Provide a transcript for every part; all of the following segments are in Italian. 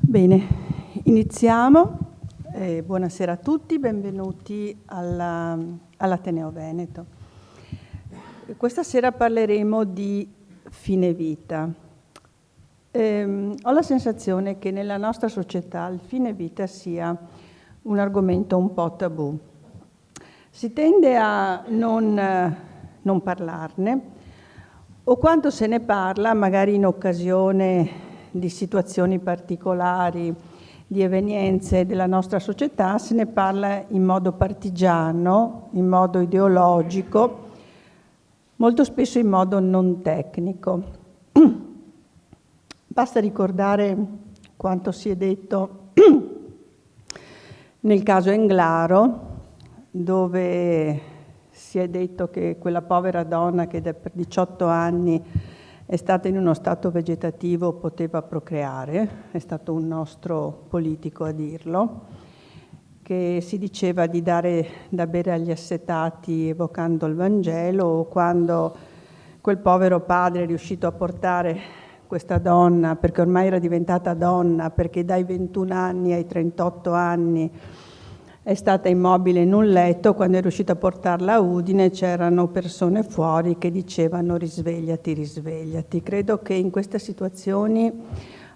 Bene, iniziamo. Buonasera a tutti, benvenuti all'Ateneo Veneto. Questa sera parleremo di fine vita. Ho la sensazione che nella nostra società il fine vita sia un argomento un po' tabù. Si tende a non parlarne, o quando se ne parla, magari in occasione di situazioni particolari, di evenienze della nostra società, se ne parla in modo partigiano, in modo ideologico, molto spesso in modo non tecnico. Basta ricordare quanto si è detto nel caso Englaro, dove si è detto che quella povera donna che per 18 anni è stata in uno stato vegetativo poteva procreare, è stato un nostro politico a dirlo, che si diceva di dare da bere agli assetati evocando il Vangelo, o quando quel povero padre è riuscito a portare questa donna, perché ormai era diventata donna, perché dai 21 anni ai 38 anni è stata immobile in un letto, quando è riuscito a portarla a Udine c'erano persone fuori che dicevano risvegliati, risvegliati. Credo che in queste situazioni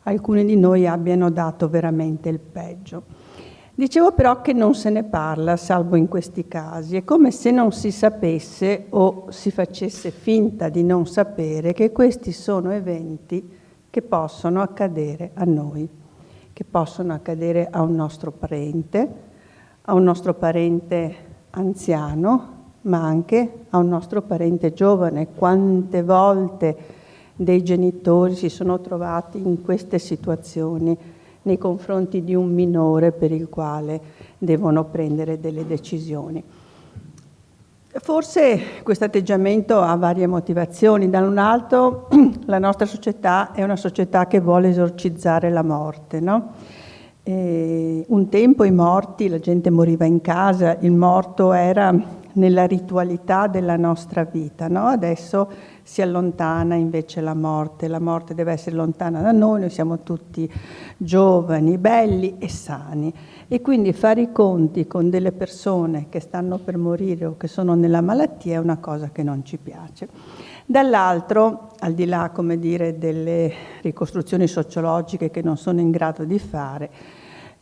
alcuni di noi abbiano dato veramente il peggio. Dicevo però che non se ne parla, salvo in questi casi. È come se non si sapesse o si facesse finta di non sapere che questi sono eventi che possono accadere a noi, che possono accadere a un nostro parente anziano, ma anche a un nostro parente giovane. Quante volte dei genitori si sono trovati in queste situazioni nei confronti di un minore per il quale devono prendere delle decisioni. Forse questo atteggiamento ha varie motivazioni. Da un lato la nostra società è una società che vuole esorcizzare la morte, no? Un tempo i morti, la gente moriva in casa, il morto era nella ritualità della nostra vita, no? Adesso si allontana invece la morte deve essere lontana da noi siamo tutti giovani, belli e sani, e quindi fare i conti con delle persone che stanno per morire o che sono nella malattia è una cosa che non ci piace. Dall'altro, al di là, come dire, delle ricostruzioni sociologiche che non sono in grado di fare,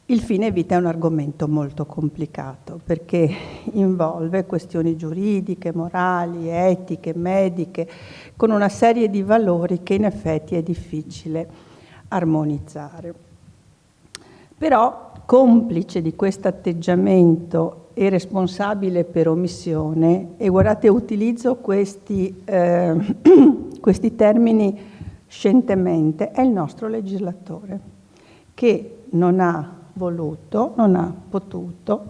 il fine vita è un argomento molto complicato perché involve questioni giuridiche, morali, etiche, mediche, con una serie di valori che in effetti è difficile armonizzare. Però, complice di questo atteggiamento e responsabile per omissione, e guardate, utilizzo questi termini scientemente, è il nostro legislatore, che non ha voluto, non ha potuto,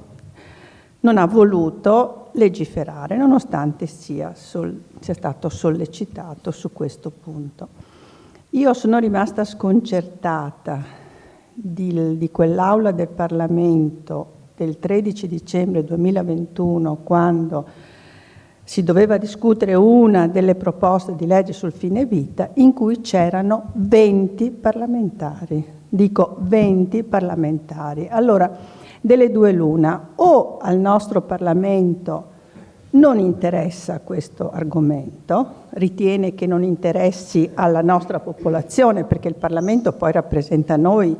non ha voluto legiferare, nonostante sia stato sollecitato su questo punto. Io sono rimasta sconcertata di quell'aula del Parlamento del 13 dicembre 2021, quando si doveva discutere una delle proposte di legge sul fine vita, in cui c'erano 20 parlamentari. Dico 20 parlamentari. Allora, delle due l'una, o al nostro Parlamento non interessa questo argomento, ritiene che non interessi alla nostra popolazione, perché il Parlamento poi rappresenta noi,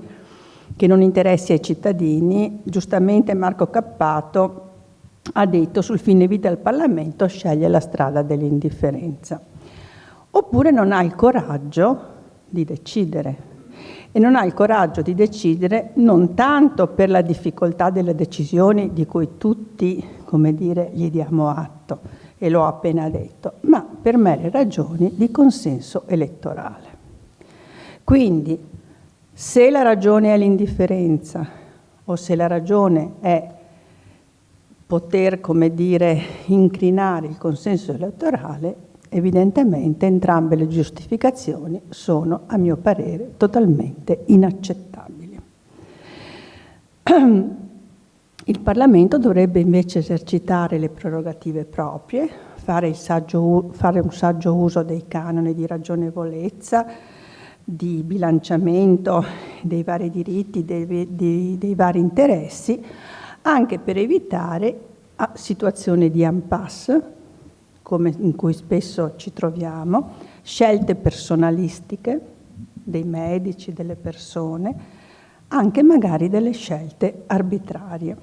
che non interessi ai cittadini. Giustamente Marco Cappato ha detto sul fine vita del Parlamento sceglie la strada dell'indifferenza. Oppure non ha il coraggio di decidere. E non ha il coraggio di decidere non tanto per la difficoltà delle decisioni di cui tutti, come dire, gli diamo atto, e l'ho appena detto, ma per mere ragioni di consenso elettorale. Quindi, se la ragione è l'indifferenza o se la ragione è poter, come dire, incrinare il consenso elettorale, Evidentemente entrambe le giustificazioni sono, a mio parere, totalmente inaccettabili. Il Parlamento dovrebbe invece esercitare le prerogative proprie, fare un saggio uso dei canoni di ragionevolezza, di bilanciamento dei vari diritti, dei vari interessi, anche per evitare situazioni di impasse, come in cui spesso ci troviamo, scelte personalistiche dei medici, delle persone, anche magari delle scelte arbitrarie,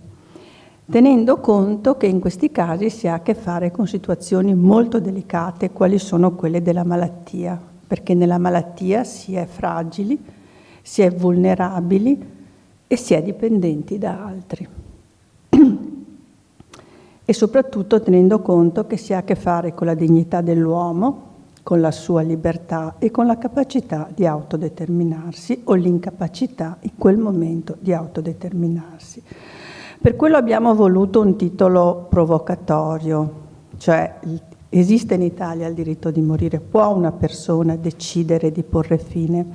tenendo conto che in questi casi si ha a che fare con situazioni molto delicate, quali sono quelle della malattia, perché nella malattia si è fragili, si è vulnerabili e si è dipendenti da altri. E soprattutto tenendo conto che si ha a che fare con la dignità dell'uomo, con la sua libertà e con la capacità di autodeterminarsi o l'incapacità in quel momento di autodeterminarsi. Per quello abbiamo voluto un titolo provocatorio, cioè esiste in Italia il diritto di morire? Può una persona decidere di porre fine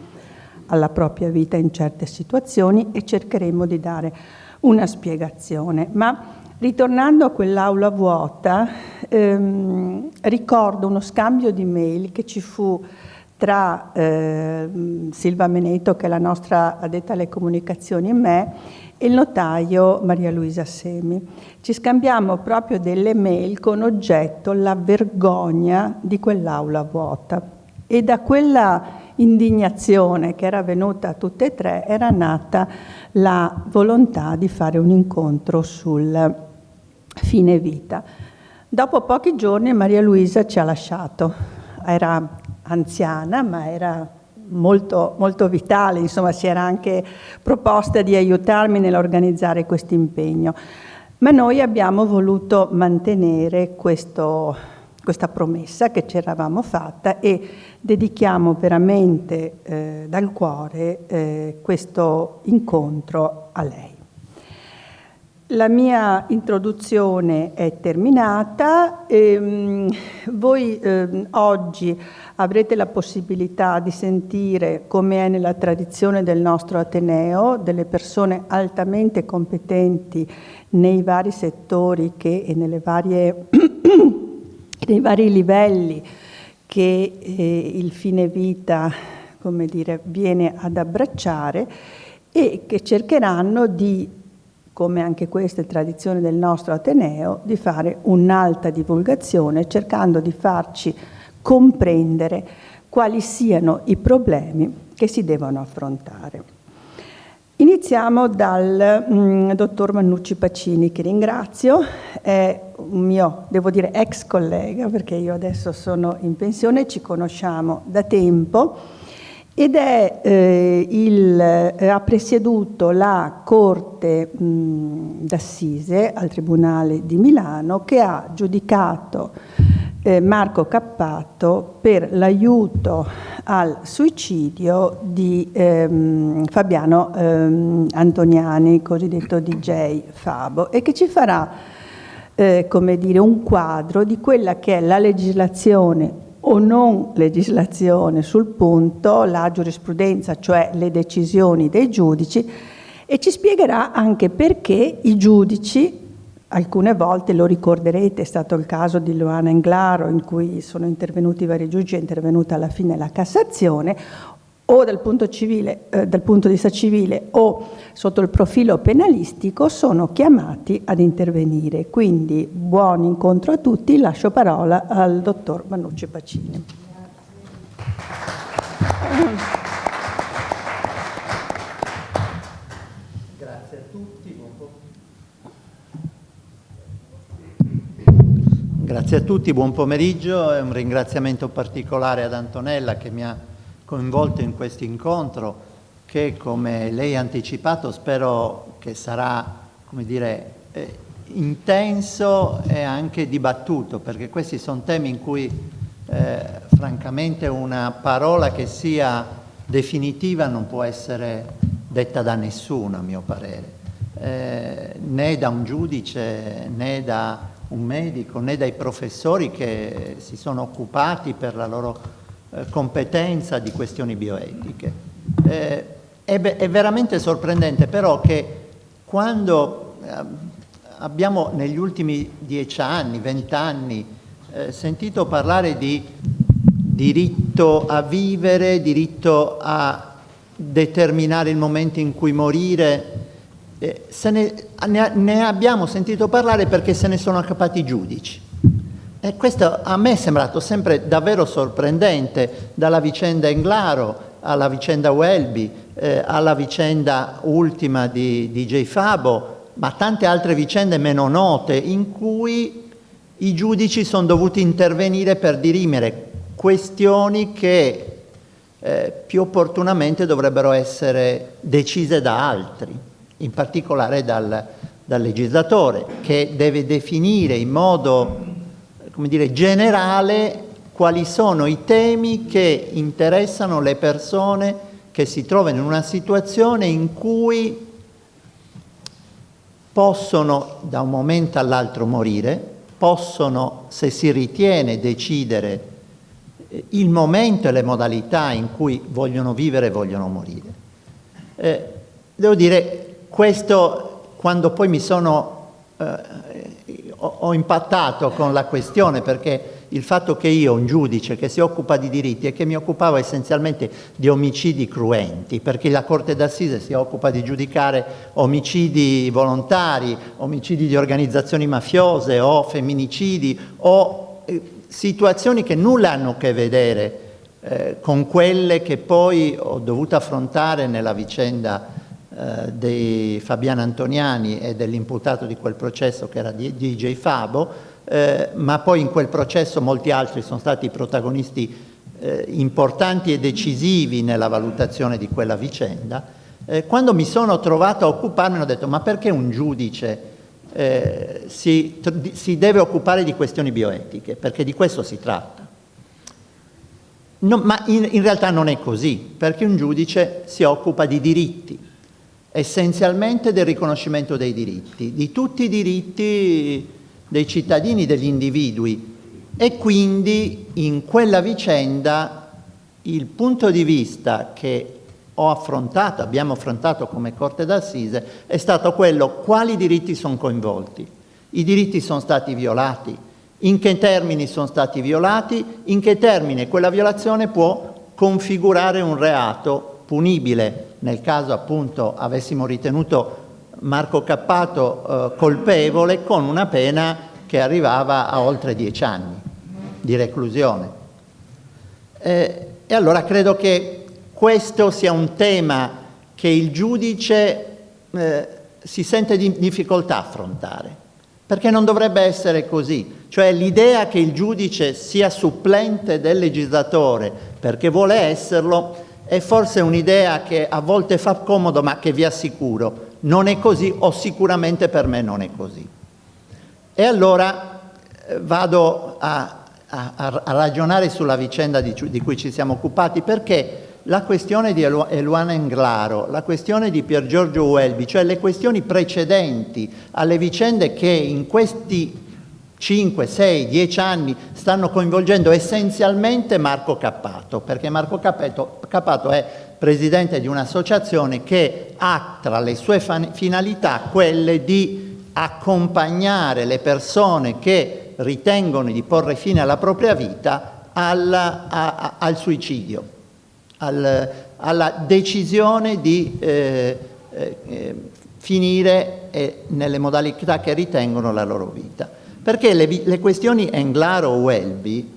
alla propria vita in certe situazioni? E cercheremo di dare una spiegazione. Ma ritornando a quell'aula vuota, ricordo uno scambio di mail che ci fu tra Silva Meneto, che è la nostra addetta alle comunicazioni, e me, e il notaio Maria Luisa Semi. Ci scambiamo proprio delle mail con oggetto la vergogna di quell'aula vuota, e da quella indignazione che era venuta a tutte e tre era nata la volontà di fare un incontro sul fine vita. Dopo pochi giorni Maria Luisa ci ha lasciato, era anziana ma era molto, molto vitale, insomma si era anche proposta di aiutarmi nell'organizzare questo impegno, ma noi abbiamo voluto mantenere questa promessa che ci eravamo fatta e dedichiamo veramente dal cuore questo incontro a lei. La mia introduzione è terminata, voi oggi avrete la possibilità di sentire, come è nella tradizione del nostro Ateneo, delle persone altamente competenti nei vari settori e nei vari livelli che il fine vita, come dire, viene ad abbracciare, e che cercheranno di, come anche questa è tradizione del nostro Ateneo, di fare un'alta divulgazione, cercando di farci comprendere quali siano i problemi che si devono affrontare. Iniziamo dal dottor Mannucci Pacini, che ringrazio, è un mio, devo dire, ex collega, perché io adesso sono in pensione, ci conosciamo da tempo, ed ha presieduto la Corte d'Assise al Tribunale di Milano, che ha giudicato Marco Cappato per l'aiuto al suicidio di Fabiano Antoniani, cosiddetto DJ Fabo, e che ci farà, come dire, un quadro di quella che è la legislazione o non legislazione sul punto, la giurisprudenza, cioè le decisioni dei giudici, e ci spiegherà anche perché i giudici, alcune volte, lo ricorderete, è stato il caso di Luana Englaro, in cui sono intervenuti vari giudici, è intervenuta alla fine la Cassazione, o dal punto di vista civile o sotto il profilo penalistico, sono chiamati ad intervenire. Quindi buon incontro a tutti, lascio parola al dottor Mannucci Pacini. Grazie a tutti. Grazie a tutti, buon pomeriggio e un ringraziamento particolare ad Antonella che mi ha coinvolto in questo incontro che, come lei ha anticipato, spero che sarà, come dire, intenso e anche dibattuto, perché questi sono temi in cui francamente una parola che sia definitiva non può essere detta da nessuno, a mio parere, né da un giudice né da un medico né dai professori che si sono occupati per la loro competenza di questioni bioetiche. È veramente sorprendente però che quando abbiamo negli ultimi 10 anni, 20 anni sentito parlare di diritto a vivere, diritto a determinare il momento in cui morire, ne abbiamo sentito parlare perché se ne sono occupati i giudici. E questo a me è sembrato sempre davvero sorprendente, dalla vicenda Englaro alla vicenda Welby, alla vicenda ultima di DJ Fabo, ma tante altre vicende meno note in cui i giudici sono dovuti intervenire per dirimere questioni che più opportunamente dovrebbero essere decise da altri, in particolare dal legislatore, che deve definire in modo, come dire, generale quali sono i temi che interessano le persone che si trovano in una situazione in cui possono da un momento all'altro morire, possono, se si ritiene, decidere il momento e le modalità in cui vogliono vivere e vogliono morire. Devo dire, questo, quando poi mi sono ho impattato con la questione, perché il fatto che io, un giudice che si occupa di diritti e che mi occupavo essenzialmente di omicidi cruenti, perché la Corte d'Assise si occupa di giudicare omicidi volontari, omicidi di organizzazioni mafiose o femminicidi o situazioni che nulla hanno a che vedere con quelle che poi ho dovuto affrontare nella vicenda di Fabiana Antoniani e dell'imputato di quel processo che era DJ Fabo, ma poi in quel processo molti altri sono stati protagonisti importanti e decisivi nella valutazione di quella vicenda. Quando mi sono trovato a occuparmi ho detto: ma perché un giudice si deve occupare di questioni bioetiche? Perché di questo si tratta. No, ma in realtà non è così, perché un giudice si occupa di diritti, essenzialmente del riconoscimento dei diritti, di tutti i diritti dei cittadini, degli individui, e quindi in quella vicenda il punto di vista che abbiamo affrontato come Corte d'Assise è stato quello: quali diritti sono coinvolti? I diritti sono stati violati? In che termini sono stati violati? In che termine quella violazione può configurare un reato punibile nel caso appunto avessimo ritenuto Marco Cappato colpevole, con una pena che arrivava a oltre 10 anni di reclusione. E allora credo che questo sia un tema che il giudice si sente in difficoltà a affrontare, perché non dovrebbe essere così. Cioè l'idea che il giudice sia supplente del legislatore perché vuole esserlo è forse un'idea che a volte fa comodo, ma che vi assicuro non è così, o sicuramente per me non è così. E allora vado a ragionare sulla vicenda di cui ci siamo occupati, perché la questione di Eluana Englaro, la questione di Pier Giorgio Welby, cioè le questioni precedenti alle vicende che in questi 5, 6, 10 anni stanno coinvolgendo essenzialmente Marco Cappato, perché Marco Cappato è presidente di un'associazione che ha tra le sue finalità quelle di accompagnare le persone che ritengono di porre fine alla propria vita al suicidio, alla decisione di finire nelle modalità che ritengono la loro vita. Perché le questioni Englaro o Welby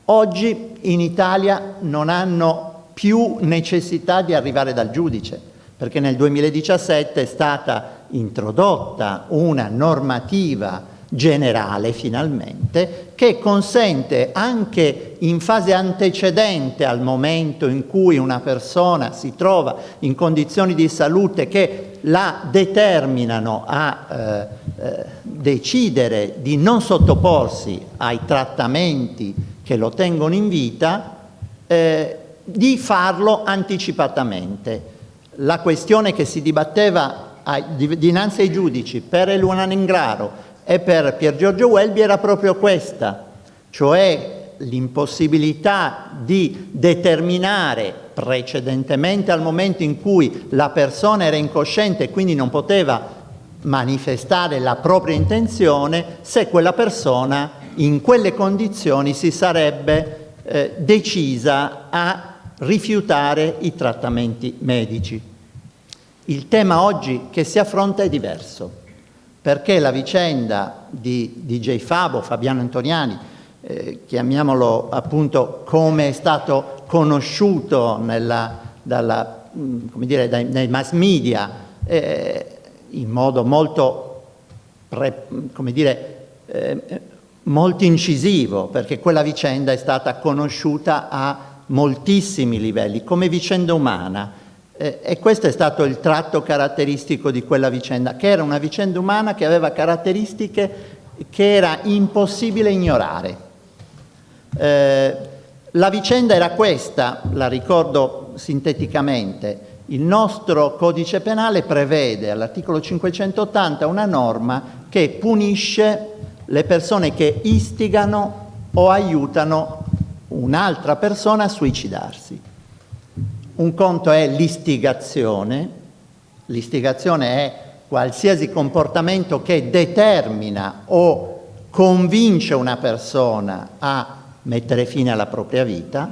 oggi in Italia non hanno più necessità di arrivare dal giudice, perché nel 2017 è stata introdotta una normativa generale finalmente che consente anche in fase antecedente al momento in cui una persona si trova in condizioni di salute che la determinano a decidere di non sottoporsi ai trattamenti che lo tengono in vita, di farlo anticipatamente. La questione che si dibatteva dinanzi ai giudici per Eluana Englaro E per Pier Giorgio Welby era proprio questa, cioè l'impossibilità di determinare precedentemente al momento in cui la persona era incosciente e quindi non poteva manifestare la propria intenzione, se quella persona in quelle condizioni si sarebbe decisa a rifiutare i trattamenti medici. Il tema oggi che si affronta è diverso, perché la vicenda di DJ Fabo, Fabiano Antoniani, chiamiamolo appunto come è stato conosciuto nei mass media, in modo molto, molto incisivo, perché quella vicenda è stata conosciuta a moltissimi livelli, come vicenda umana. E questo è stato il tratto caratteristico di quella vicenda, che era una vicenda umana che aveva caratteristiche che era impossibile ignorare. La vicenda era questa, la ricordo sinteticamente. Il nostro codice penale prevede all'articolo 580 una norma che punisce le persone che istigano o aiutano un'altra persona a suicidarsi. Un conto è l'istigazione. L'istigazione è qualsiasi comportamento che determina o convince una persona a mettere fine alla propria vita,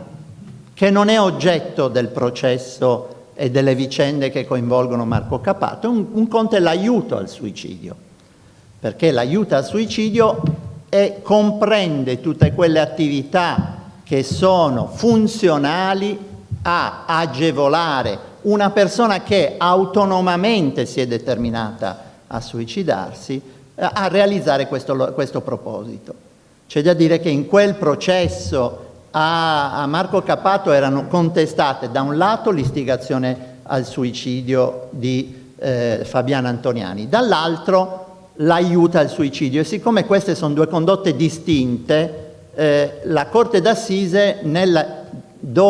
che non è oggetto del processo e delle vicende che coinvolgono Marco Cappato. Un conto è l'aiuto al suicidio, perché l'aiuto al suicidio comprende tutte quelle attività che sono funzionali a agevolare una persona che autonomamente si è determinata a suicidarsi, a realizzare questo proposito. C'è da dire che in quel processo a Marco Cappato erano contestate da un lato l'istigazione al suicidio di Fabiano Antoniani, dall'altro l'aiuto al suicidio, e siccome queste sono due condotte distinte, la Corte d'Assise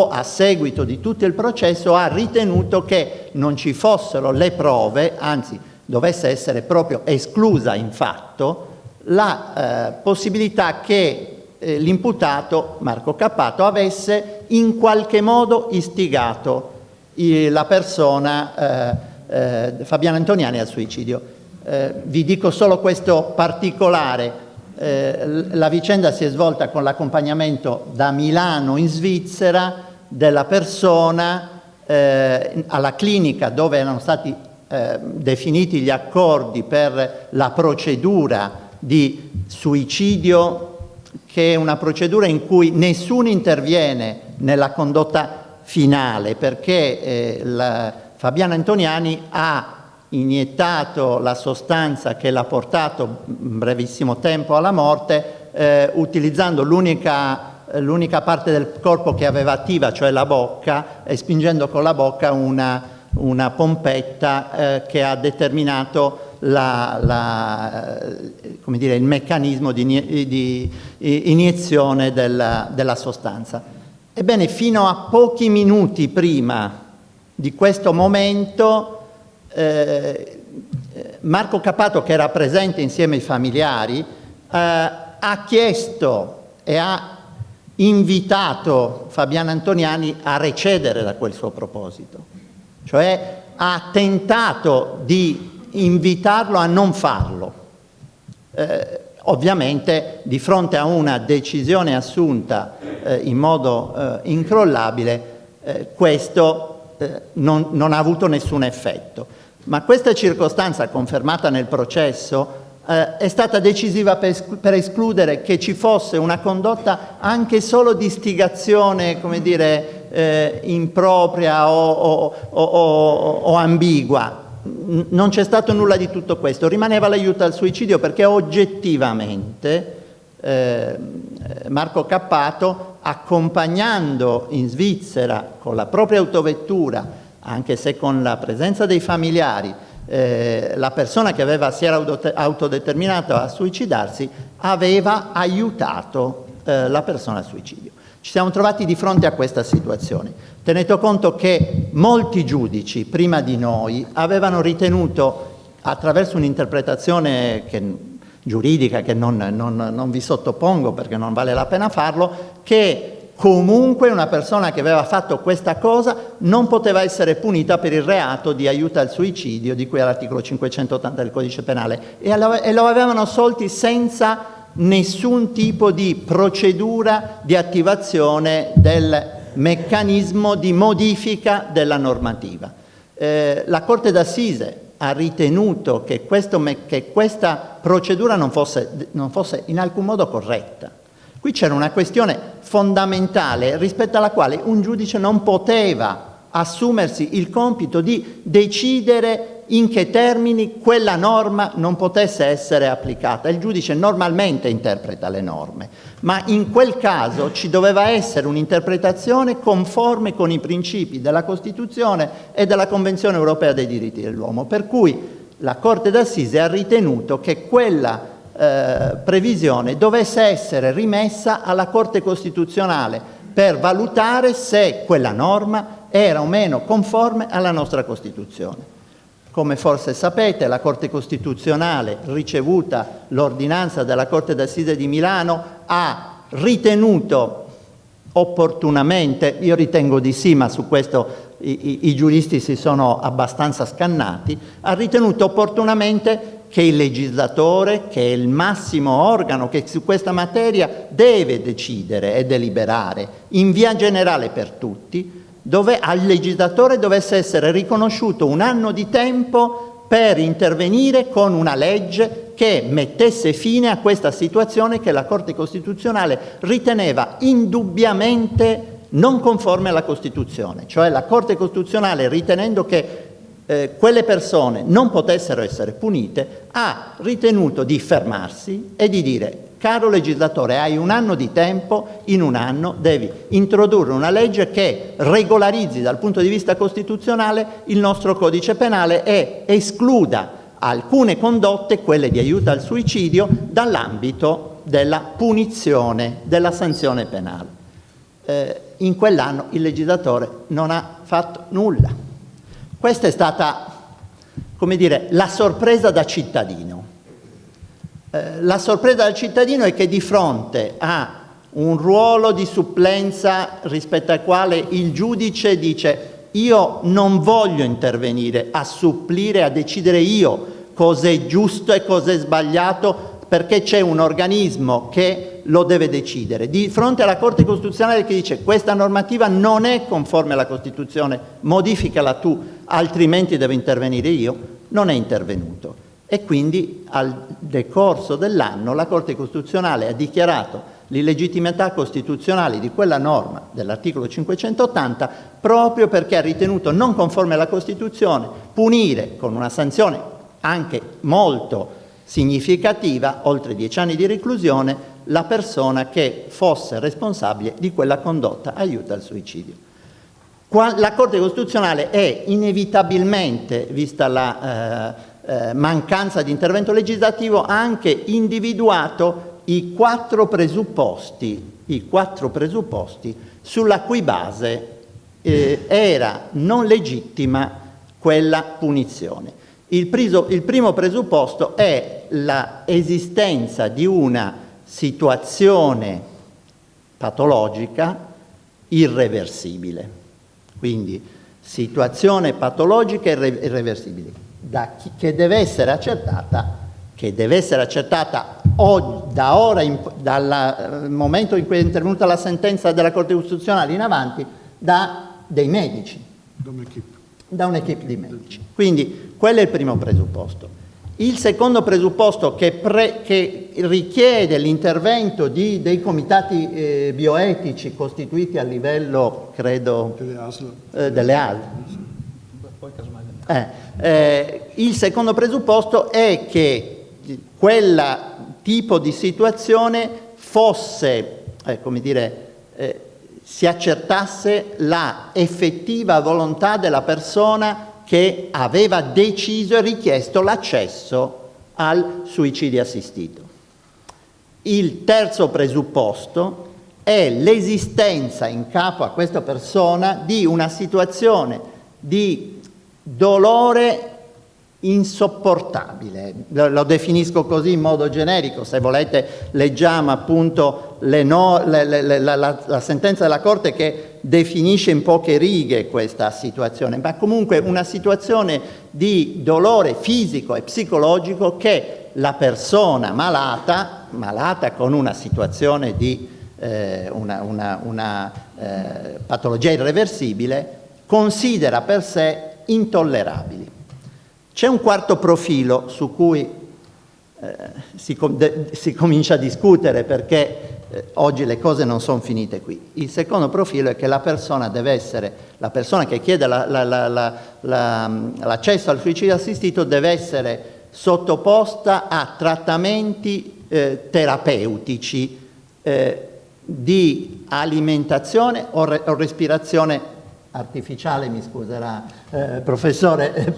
a seguito di tutto il processo ha ritenuto che non ci fossero le prove, anzi dovesse essere proprio esclusa in fatto la possibilità che l'imputato Marco Cappato avesse in qualche modo istigato la persona Fabiano Antoniani al suicidio. Vi dico solo questo particolare. La vicenda si è svolta con l'accompagnamento da Milano in Svizzera della persona alla clinica dove erano stati definiti gli accordi per la procedura di suicidio, che è una procedura in cui nessuno interviene nella condotta finale, perché Fabiano Antoniani ha iniettato la sostanza che l'ha portato in brevissimo tempo alla morte, utilizzando l'unica parte del corpo che aveva attiva, cioè la bocca, e spingendo con la bocca una pompetta che ha determinato il meccanismo di iniezione della sostanza. Ebbene, fino a pochi minuti prima di questo momento Marco Cappato, che era presente insieme ai familiari, ha chiesto e ha invitato Fabiano Antoniani a recedere da quel suo proposito, cioè ha tentato di invitarlo a non farlo. Ovviamente di fronte a una decisione assunta in modo incrollabile, questo non ha avuto nessun effetto. Ma questa circostanza, confermata nel processo, è stata decisiva per escludere che ci fosse una condotta anche solo di istigazione, impropria o ambigua. Non c'è stato nulla di tutto questo. Rimaneva l'aiuto al suicidio, perché oggettivamente Marco Cappato, accompagnando in Svizzera con la propria autovettura, anche se con la presenza dei familiari, la persona che si era autodeterminata a suicidarsi, aveva aiutato la persona al suicidio. Ci siamo trovati di fronte a questa situazione. Tenete conto che molti giudici prima di noi avevano ritenuto, attraverso un'interpretazione che giuridica che non vi sottopongo perché non vale la pena farlo, che comunque una persona che aveva fatto questa cosa non poteva essere punita per il reato di aiuto al suicidio di cui all'articolo 580 del Codice Penale, e lo avevano assolti senza nessun tipo di procedura di attivazione del meccanismo di modifica della normativa. La Corte d'Assise ha ritenuto che questa procedura non fosse in alcun modo corretta. Qui c'era una questione fondamentale rispetto alla quale un giudice non poteva assumersi il compito di decidere in che termini quella norma non potesse essere applicata. Il giudice normalmente interpreta le norme, ma in quel caso ci doveva essere un'interpretazione conforme con i principi della Costituzione e della Convenzione europea dei diritti dell'uomo, per cui la Corte d'Assise ha ritenuto che quella previsione dovesse essere rimessa alla Corte Costituzionale per valutare se quella norma era o meno conforme alla nostra Costituzione. Come forse sapete, la Corte Costituzionale, ricevuta l'ordinanza della Corte d'Assise di Milano, ha ritenuto opportunamente, io ritengo di sì, ma su questo i giuristi si sono abbastanza scannati, ha ritenuto opportunamente che il legislatore, che è il massimo organo che su questa materia deve decidere e deliberare in via generale per tutti, dove al legislatore dovesse essere riconosciuto un anno di tempo per intervenire con una legge che mettesse fine a questa situazione che la Corte Costituzionale riteneva indubbiamente non conforme alla Costituzione. Cioè la Corte Costituzionale, ritenendo che quelle persone non potessero essere punite, ha ritenuto di fermarsi e di dire: caro legislatore, hai un anno di tempo, in un anno devi introdurre una legge che regolarizzi dal punto di vista costituzionale il nostro codice penale e escluda alcune condotte, quelle di aiuto al suicidio, dall'ambito della punizione, della sanzione penale. In quell'anno il legislatore non ha fatto nulla. Questa è stata, come dire, la sorpresa da cittadino. La sorpresa da cittadino è che di fronte a un ruolo di supplenza rispetto al quale il giudice dice: io non voglio intervenire a supplire, a decidere io cos'è giusto e cos'è sbagliato, perché c'è un organismo che lo deve decidere. Di fronte alla Corte Costituzionale che dice: questa normativa non è conforme alla Costituzione, modificala tu, altrimenti devo intervenire io, non è intervenuto. E quindi al decorso dell'anno la Corte Costituzionale ha dichiarato l'illegittimità costituzionale di quella norma dell'articolo 580 proprio perché ha ritenuto non conforme alla Costituzione punire con una sanzione anche molto significativa, oltre 10 anni di reclusione, la persona che fosse responsabile di quella condotta aiuto al suicidio. La Corte Costituzionale è inevitabilmente, vista la mancanza di intervento legislativo, ha anche individuato i quattro presupposti sulla cui base era non legittima quella punizione. Il primo presupposto è l'esistenza di una situazione patologica irreversibile. Quindi situazione patologica irreversibile che deve essere accertata dal momento in cui è intervenuta la sentenza della Corte Costituzionale in avanti da dei medici, da un'equipe di medici. Quindi quello è il primo presupposto. Il secondo presupposto che richiede l'intervento dei comitati bioetici costituiti a livello, credo, delle ASL. Il secondo presupposto è che quel tipo di situazione fosse, si accertasse la effettiva volontà della persona che aveva deciso e richiesto l'accesso al suicidio assistito. Il terzo presupposto è l'esistenza in capo a questa persona di una situazione di dolore insopportabile. Lo definisco così in modo generico, se volete leggiamo appunto la sentenza della Corte che definisce in poche righe questa situazione, ma comunque una situazione di dolore fisico e psicologico che la persona malata con una situazione di una patologia irreversibile considera per sé intollerabili. C'è un quarto profilo su cui si comincia a discutere, perché oggi le cose non sono finite qui. Il secondo profilo è che la persona che chiede l'accesso al suicidio assistito deve essere sottoposta a trattamenti terapeutici di alimentazione o respirazione artificiale, mi scuserà professore,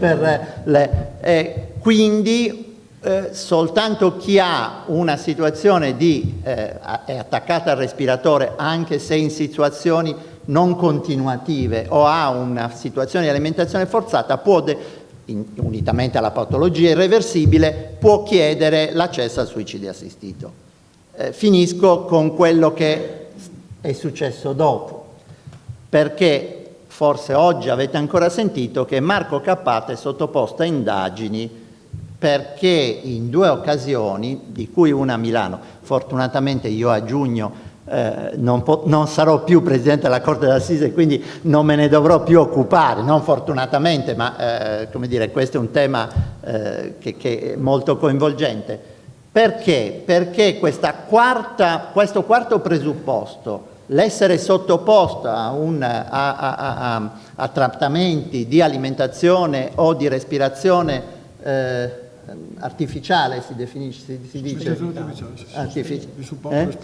quindi soltanto chi ha una situazione è attaccata al respiratore, anche se in situazioni non continuative, o ha una situazione di alimentazione forzata, unitamente alla patologia irreversibile, può chiedere l'accesso al suicidio assistito. Finisco con quello che è successo dopo, perché forse oggi avete ancora sentito che Marco Cappato è sottoposto a indagini perché in 2 occasioni, di cui una a Milano, fortunatamente io a giugno non sarò più Presidente della Corte d'Assise, quindi non me ne dovrò più occupare, non fortunatamente, ma come dire, questo è un tema che è molto coinvolgente. Perché? Perché questo quarto presupposto, l'essere sottoposto a trattamenti di alimentazione o di respirazione artificiale, si dice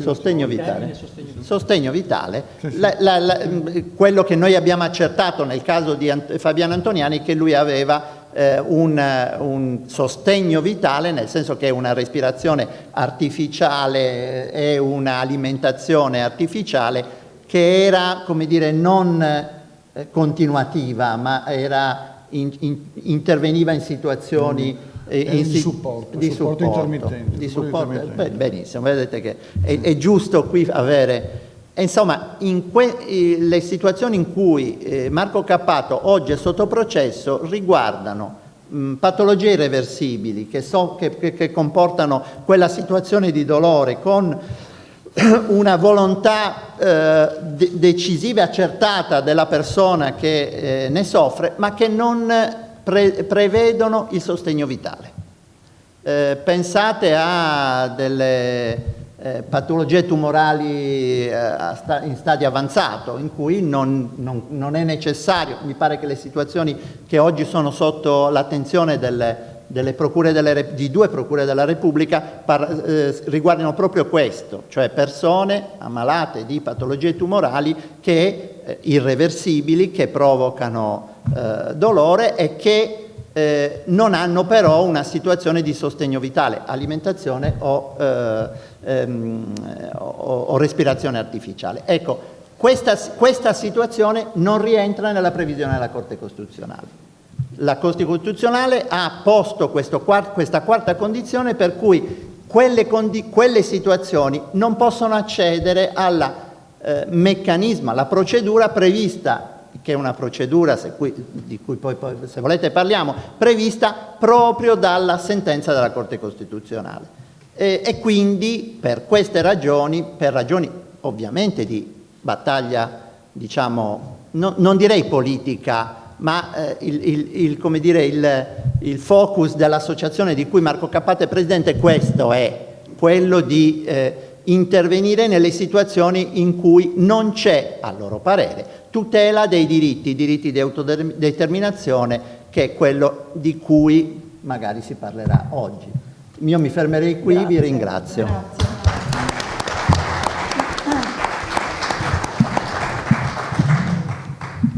sostegno vitale. Sostegno vitale. Quello che noi abbiamo accertato nel caso di Fabiano Antoniani è che lui aveva un sostegno vitale, nel senso che una respirazione artificiale e un'alimentazione artificiale che era, come dire, non continuativa, ma interveniva in situazioni di supporto intermittente. Benissimo, vedete che è giusto qui avere. Insomma, le situazioni in cui Marco Cappato oggi è sotto processo riguardano patologie irreversibili che comportano quella situazione di dolore con una volontà decisiva e accertata della persona che ne soffre, ma che non prevedono il sostegno vitale. Pensate a delle patologie tumorali in stadio avanzato, in cui non è necessario. Mi pare che le situazioni che oggi sono sotto l'attenzione di 2 procure della Repubblica riguardano proprio questo, cioè persone ammalate di patologie tumorali irreversibili, che provocano dolore e che non hanno però una situazione di sostegno vitale, alimentazione o respirazione artificiale. Ecco, questa situazione non rientra nella previsione della Corte Costituzionale. La Corte Costituzionale ha posto questa quarta condizione per cui quelle situazioni non possono accedere al meccanismo, alla procedura prevista, che è una procedura di cui poi se volete parliamo, prevista proprio dalla sentenza della Corte Costituzionale. E quindi per queste ragioni, per ragioni ovviamente di battaglia, diciamo, non direi politica, ma il focus dell'associazione di cui Marco Cappato è presidente, questo è quello di intervenire nelle situazioni in cui non c'è, a loro parere, tutela dei diritti di autodeterminazione, che è quello di cui magari si parlerà oggi. Io mi fermerei qui. Grazie. Vi ringrazio.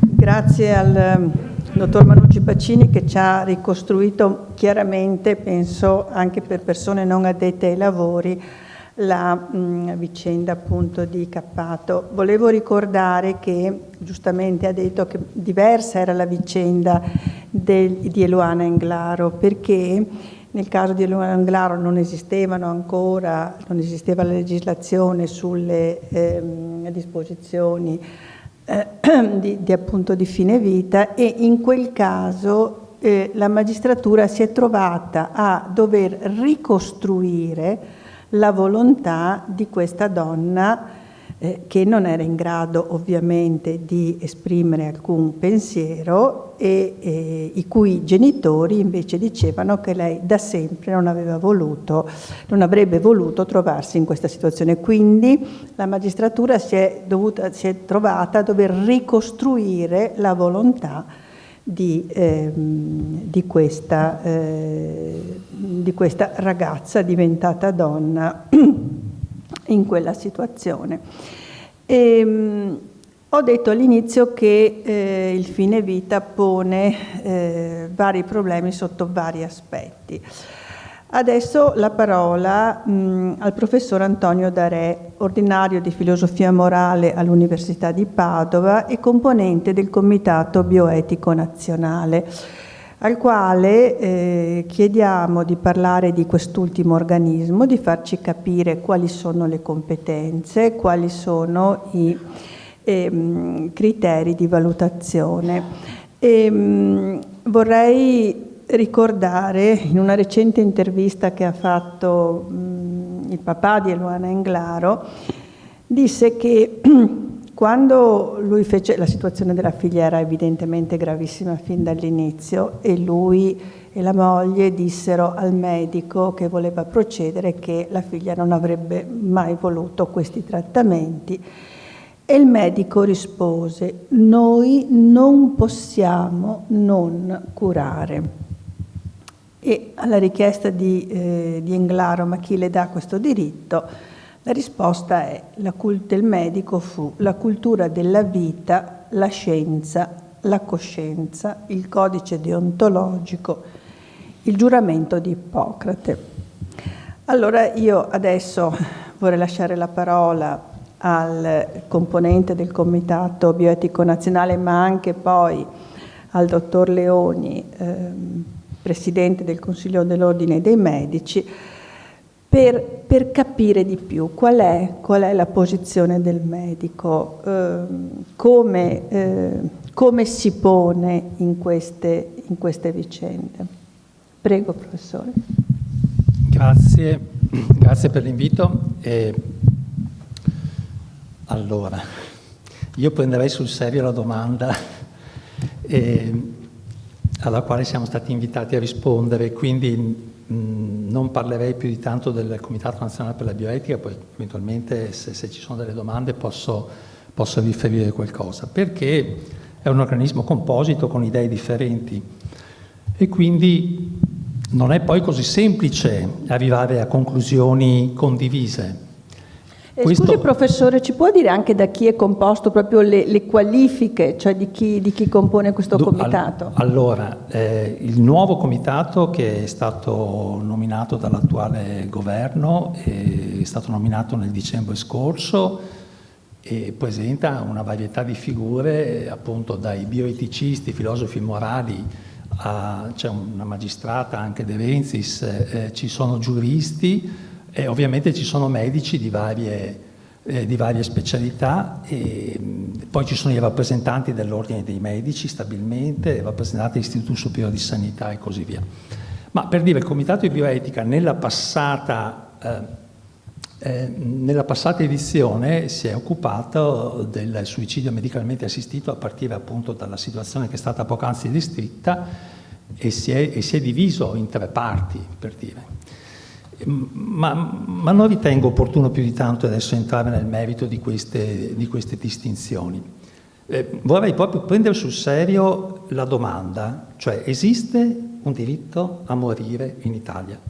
Grazie al dottor Manucci Pacini, che ci ha ricostruito chiaramente, penso anche per persone non addette ai lavori, la vicenda appunto di Cappato. Volevo ricordare che giustamente ha detto che diversa era la vicenda di Eluana Englaro, perché nel caso di Eluana Englaro non esisteva la legislazione sulle disposizioni appunto di fine vita, e in quel caso la magistratura si è trovata a dover ricostruire la volontà di questa donna che non era in grado ovviamente di esprimere alcun pensiero e i cui genitori invece dicevano che lei da sempre non avrebbe voluto trovarsi in questa situazione. Quindi la magistratura si è trovata a dover ricostruire la volontà di questa ragazza diventata donna in quella situazione. Ho detto all'inizio che il fine vita pone vari problemi sotto vari aspetti. Adesso la parola al professor Antonio Darè, ordinario di filosofia morale all'Università di Padova e componente del Comitato Bioetico Nazionale, al quale chiediamo di parlare di quest'ultimo organismo, di farci capire quali sono le competenze, quali sono i criteri di valutazione. Vorrei ricordare, in una recente intervista che ha fatto il papà di Eluana Englaro, disse che quando lui fece, la situazione della figlia era evidentemente gravissima fin dall'inizio, e lui e la moglie dissero al medico che voleva procedere che la figlia non avrebbe mai voluto questi trattamenti, e il medico rispose: noi non possiamo non curare. E alla richiesta di Englaro, ma chi le dà questo diritto? La risposta del medico fu la cultura della vita, la scienza, la coscienza, il codice deontologico, il giuramento di Ippocrate. Allora io adesso vorrei lasciare la parola al componente del Comitato Bioetico Nazionale, ma anche poi al dottor Leoni, Presidente del Consiglio dell'Ordine dei Medici, per capire di più qual è la posizione del medico, come si pone in queste vicende. Prego, professore. Grazie per l'invito. Allora, io prenderei sul serio la domanda alla quale siamo stati invitati a rispondere, quindi non parlerei più di tanto del Comitato Nazionale per la Bioetica, poi eventualmente se ci sono delle domande posso riferire qualcosa, perché è un organismo composito con idee differenti e quindi non è poi così semplice arrivare a conclusioni condivise. Scusi professore, ci può dire anche da chi è composto, proprio le qualifiche, cioè di chi compone questo comitato? Allora, il nuovo comitato che è stato nominato dall'attuale governo è stato nominato nel dicembre scorso e presenta una varietà di figure, appunto dai bioeticisti, filosofi morali, c'è una magistrata anche De Renzis, ci sono giuristi, e ovviamente ci sono medici di varie specialità, e poi ci sono i rappresentanti dell'Ordine dei Medici stabilmente, i rappresentanti dell'Istituto Superiore di Sanità e così via. Ma per dire, il Comitato di Bioetica nella passata edizione si è occupato del suicidio medicalmente assistito a partire appunto dalla situazione che è stata poc'anzi descritta e si è diviso in tre parti, per dire. Ma non ritengo opportuno più di tanto adesso entrare nel merito di queste distinzioni. Vorrei proprio prendere sul serio la domanda, cioè esiste un diritto a morire in Italia?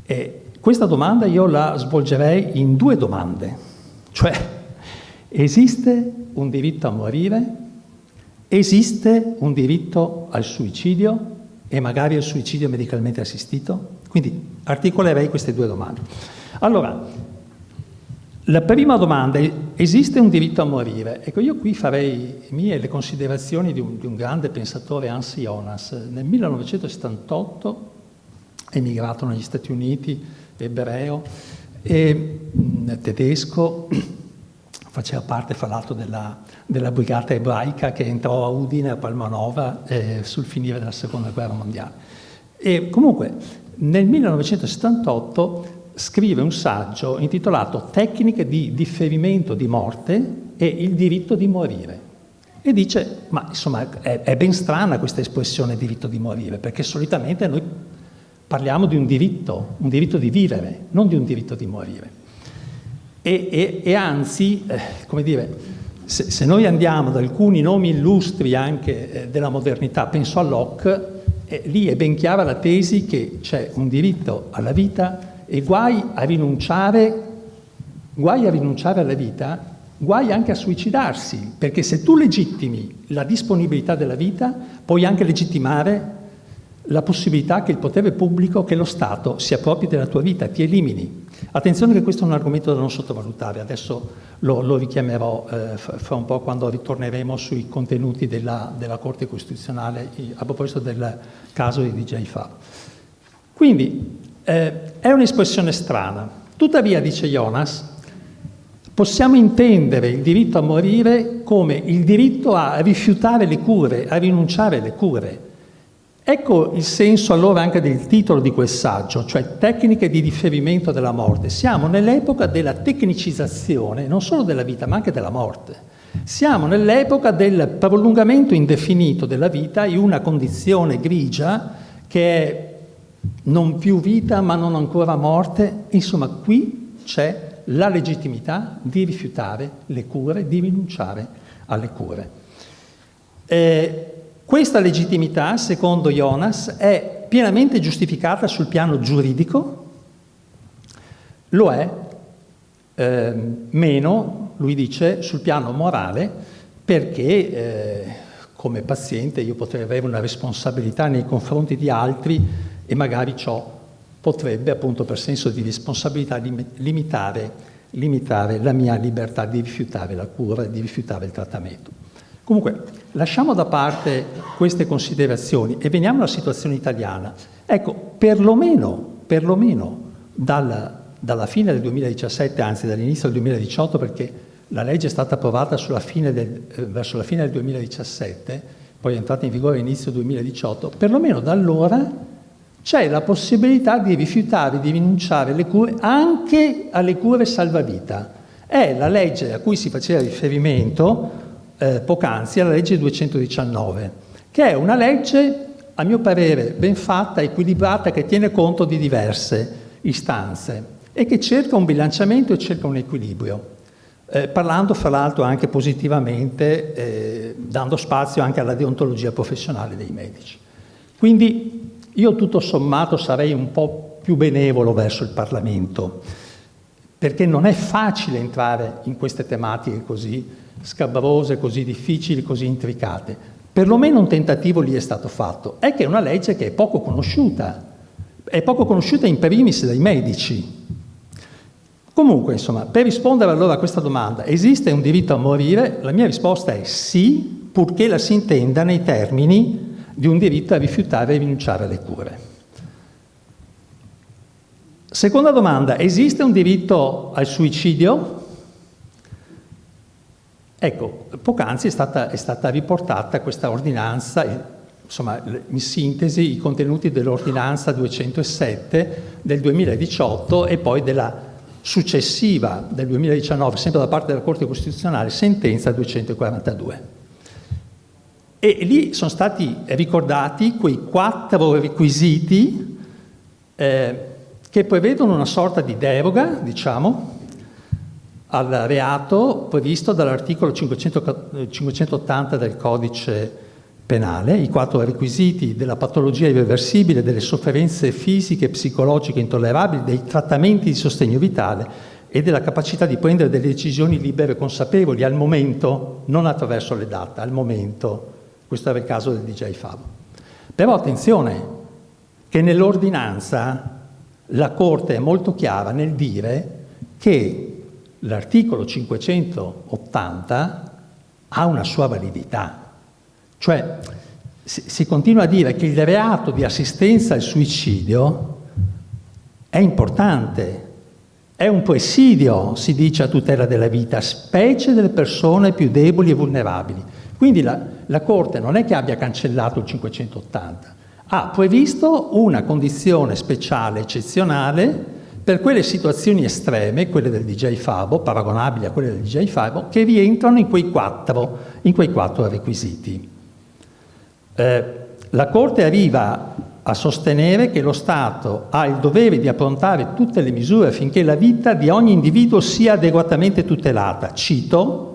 E questa domanda io la svolgerei in due domande, cioè esiste un diritto a morire? Esiste un diritto al suicidio e magari al suicidio medicalmente assistito? Quindi articolerei queste due domande. Allora, La prima domanda è: esiste un diritto a morire? Ecco, io qui farei mie le considerazioni di un grande pensatore, Hans Jonas. Nel 1978 è emigrato negli Stati Uniti, ebreo e tedesco, faceva parte fra l'altro della brigata ebraica che entrò a Udine, a Palmanova, sul finire della Seconda Guerra Mondiale. E comunque nel 1978 scrive un saggio intitolato Tecniche di differimento di morte e il diritto di morire. E dice, ma insomma è ben strana questa espressione diritto di morire, perché solitamente noi parliamo di un diritto di vivere, non di un diritto di morire. E anzi, come dire, se noi andiamo ad alcuni nomi illustri anche della modernità, penso a Locke, lì è ben chiara la tesi che c'è un diritto alla vita e guai a rinunciare alla vita, guai anche a suicidarsi, perché se tu legittimi la disponibilità della vita, puoi anche legittimare la possibilità che il potere pubblico, che lo Stato, si appropri della tua vita, ti elimini. Attenzione che questo è un argomento da non sottovalutare, adesso lo richiamerò fra un po' quando ritorneremo sui contenuti della Corte Costituzionale a proposito del caso di DJ Fab. Quindi è un'espressione strana, tuttavia, dice Jonas, possiamo intendere il diritto a morire come il diritto a rifiutare le cure, a rinunciare alle cure. Ecco il senso allora anche del titolo di quel saggio, cioè Tecniche di differimento della morte. Siamo nell'epoca della tecnicizzazione, non solo della vita, ma anche della morte. Siamo nell'epoca del prolungamento indefinito della vita in una condizione grigia che è non più vita ma non ancora morte. Insomma, qui c'è la legittimità di rifiutare le cure, di rinunciare alle cure. Questa legittimità, secondo Jonas, è pienamente giustificata sul piano giuridico, lo è meno, lui dice, sul piano morale, perché come paziente io potrei avere una responsabilità nei confronti di altri e magari ciò potrebbe, appunto per senso di responsabilità, limitare la mia libertà di rifiutare la cura, di rifiutare il trattamento. Comunque, lasciamo da parte queste considerazioni e veniamo alla situazione italiana. Ecco, perlomeno dalla fine del 2017, anzi dall'inizio del 2018, perché la legge è stata approvata verso la fine del 2017, poi è entrata in vigore all'inizio 2018, perlomeno da allora c'è la possibilità di rifiutare, di rinunciare alle cure, anche alle cure salvavita. È la legge a cui si faceva riferimento poc'anzi, alla legge 219, che è una legge, a mio parere, ben fatta, equilibrata, che tiene conto di diverse istanze e che cerca un bilanciamento e cerca un equilibrio, parlando fra l'altro anche positivamente, dando spazio anche alla deontologia professionale dei medici. Quindi io tutto sommato sarei un po' più benevolo verso il Parlamento, perché non è facile entrare in queste tematiche così scabrose, così difficili, così intricate. Perlomeno un tentativo lì è stato fatto. È che è una legge che è poco conosciuta in primis dai medici. Comunque, insomma, per rispondere allora a questa domanda, esiste un diritto a morire? La mia risposta è sì, purché la si intenda nei termini di un diritto a rifiutare e rinunciare alle cure. Seconda domanda, esiste un diritto al suicidio? Ecco, poc'anzi è stata riportata questa ordinanza, insomma, in sintesi i contenuti dell'ordinanza 207 del 2018 e poi della successiva del 2019, sempre da parte della Corte Costituzionale, sentenza 242. E lì sono stati ricordati quei 4 requisiti che prevedono una sorta di deroga, diciamo, al reato previsto dall'articolo 580 del Codice Penale, i 4 requisiti della patologia irreversibile, delle sofferenze fisiche e psicologiche intollerabili, dei trattamenti di sostegno vitale e della capacità di prendere delle decisioni libere e consapevoli al momento, non attraverso le date, al momento. Questo era il caso del DJ Fab. Però attenzione, che nell'ordinanza la Corte è molto chiara nel dire che l'articolo 580 ha una sua validità. Cioè, si continua a dire che il reato di assistenza al suicidio è importante, è un presidio, si dice, a tutela della vita, specie delle persone più deboli e vulnerabili. Quindi la Corte non è che abbia cancellato il 580, ha previsto una condizione speciale, eccezionale, per quelle situazioni estreme, quelle del DJ Fabo, paragonabili a quelle del DJ Fabo, che rientrano in quei quattro requisiti. La Corte arriva a sostenere che lo Stato ha il dovere di approntare tutte le misure affinché la vita di ogni individuo sia adeguatamente tutelata. Cito,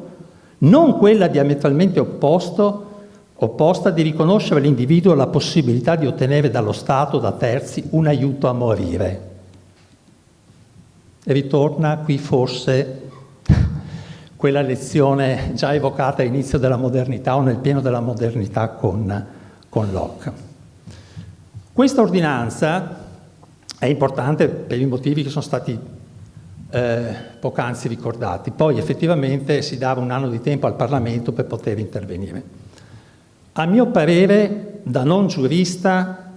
non quella diametralmente opposta di riconoscere all'individuo la possibilità di ottenere dallo Stato o da terzi un aiuto a morire. E ritorna qui forse quella lezione già evocata all'inizio della modernità o nel pieno della modernità con Locke. Questa ordinanza è importante per i motivi che sono stati poc'anzi ricordati. Poi effettivamente si dava un anno di tempo al Parlamento per poter intervenire. A mio parere, da non giurista,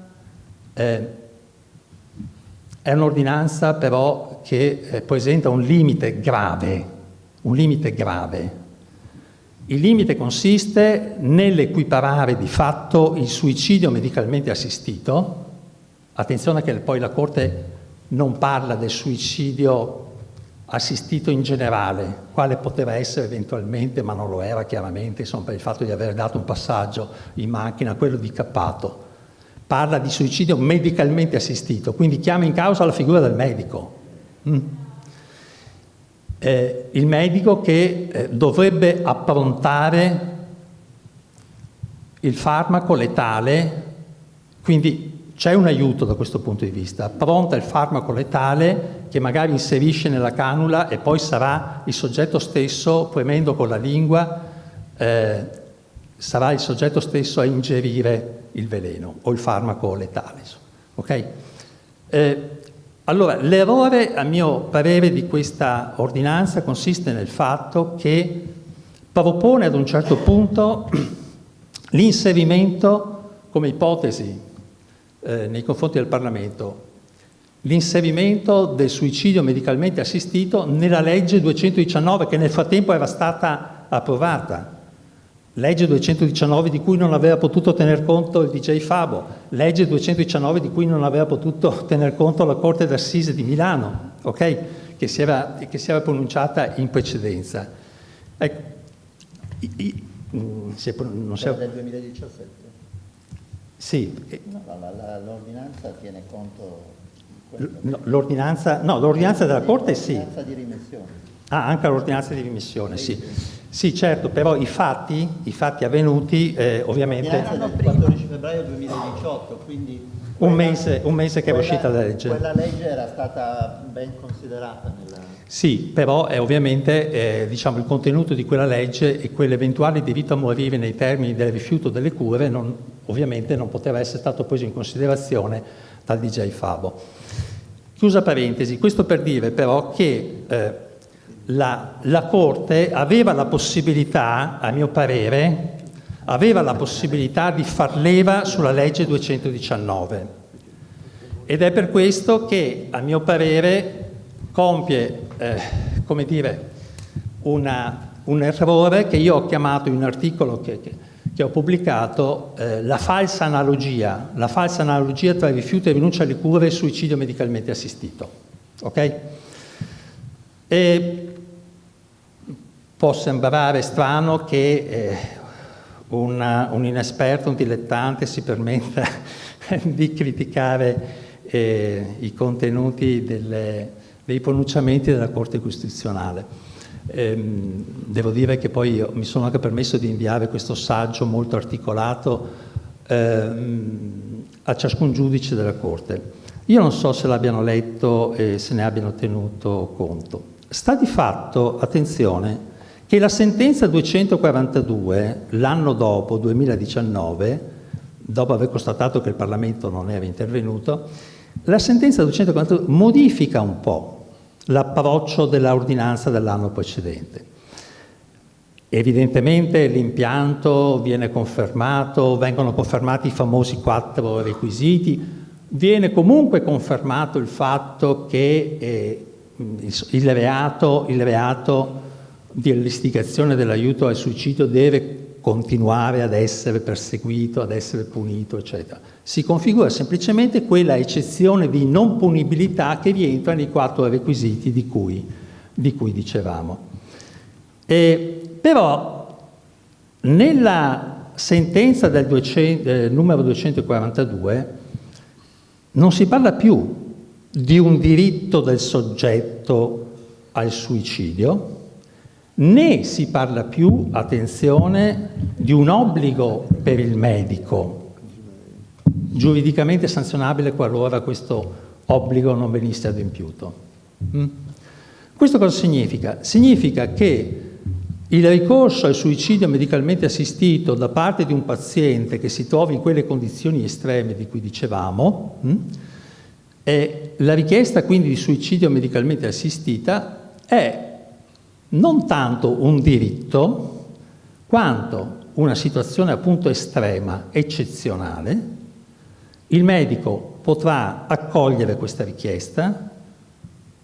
è un'ordinanza però che presenta un limite grave. Il limite consiste nell'equiparare di fatto il suicidio medicalmente assistito. Attenzione che poi la Corte non parla del suicidio assistito in generale, quale poteva essere eventualmente, ma non lo era chiaramente, insomma, per il fatto di aver dato un passaggio in macchina, quello di Cappato. Parla di suicidio medicalmente assistito, quindi chiama in causa la figura del medico. Il medico che dovrebbe approntare il farmaco letale, quindi c'è un aiuto da questo punto di vista, appronta il farmaco letale che magari inserisce nella canula e poi sarà il soggetto stesso, premendo con la lingua, sarà il soggetto stesso a ingerire il veleno o il farmaco letale. Ok? Allora, l'errore, a mio parere, di questa ordinanza consiste nel fatto che propone ad un certo punto l'inserimento, come ipotesi nei confronti del Parlamento, l'inserimento del suicidio medicalmente assistito nella legge 219, che nel frattempo era stata approvata. Legge 219 di cui non aveva potuto tener conto il DJ Fabo, legge 219 di cui non aveva potuto tener conto la Corte d'Assise di Milano, okay? che si era pronunciata in precedenza. Ecco, non si è del 2017? Sì. No, l'ordinanza tiene conto di questo. L'ordinanza della Corte sì. L'ordinanza di rimessione. Ah, anche l'ordinanza di rimessione, sì. Sì, certo, però i fatti avvenuti ovviamente... L'ordinanza del 14 febbraio 2018, quindi... Un mese che era uscita la legge. Quella legge era stata ben considerata nella... Sì, però ovviamente il contenuto di quella legge e quell'eventuale diritto a morire nei termini del rifiuto delle cure ovviamente non poteva essere stato preso in considerazione dal DJ Fabo. Chiusa parentesi, questo per dire però che la Corte aveva la possibilità, a mio parere, di far leva sulla legge 219 ed è per questo che, a mio parere, compie, un errore che io ho chiamato in un articolo che ho pubblicato la falsa analogia tra rifiuto e rinuncia alle cure e suicidio medicalmente assistito. Ok? E può sembrare strano che un inesperto, un dilettante si permetta di criticare i contenuti dei pronunciamenti della Corte Costituzionale. Devo dire che poi io mi sono anche permesso di inviare questo saggio molto articolato a ciascun giudice della Corte. Io non so se l'abbiano letto e se ne abbiano tenuto conto. Sta di fatto, attenzione, che la sentenza 242, l'anno dopo, 2019, dopo aver constatato che il Parlamento non era intervenuto, la sentenza 242 modifica un po' l'approccio dell'ordinanza dell'anno precedente. Evidentemente l'impianto viene confermato, vengono confermati i famosi 4 requisiti, viene comunque confermato il fatto che il reato dell'istigazione dell'aiuto al suicidio deve continuare ad essere perseguito, ad essere punito, eccetera. Si configura semplicemente quella eccezione di non punibilità che rientra nei 4 requisiti di cui dicevamo. Però nella sentenza del numero 242 non si parla più di un diritto del soggetto al suicidio, né si parla più, attenzione, di un obbligo per il medico, giuridicamente sanzionabile qualora questo obbligo non venisse adempiuto. Questo cosa significa? Significa che il ricorso al suicidio medicalmente assistito da parte di un paziente che si trova in quelle condizioni estreme di cui dicevamo, la richiesta quindi di suicidio medicalmente assistita è non tanto un diritto, quanto una situazione appunto estrema, eccezionale. Il medico potrà accogliere questa richiesta,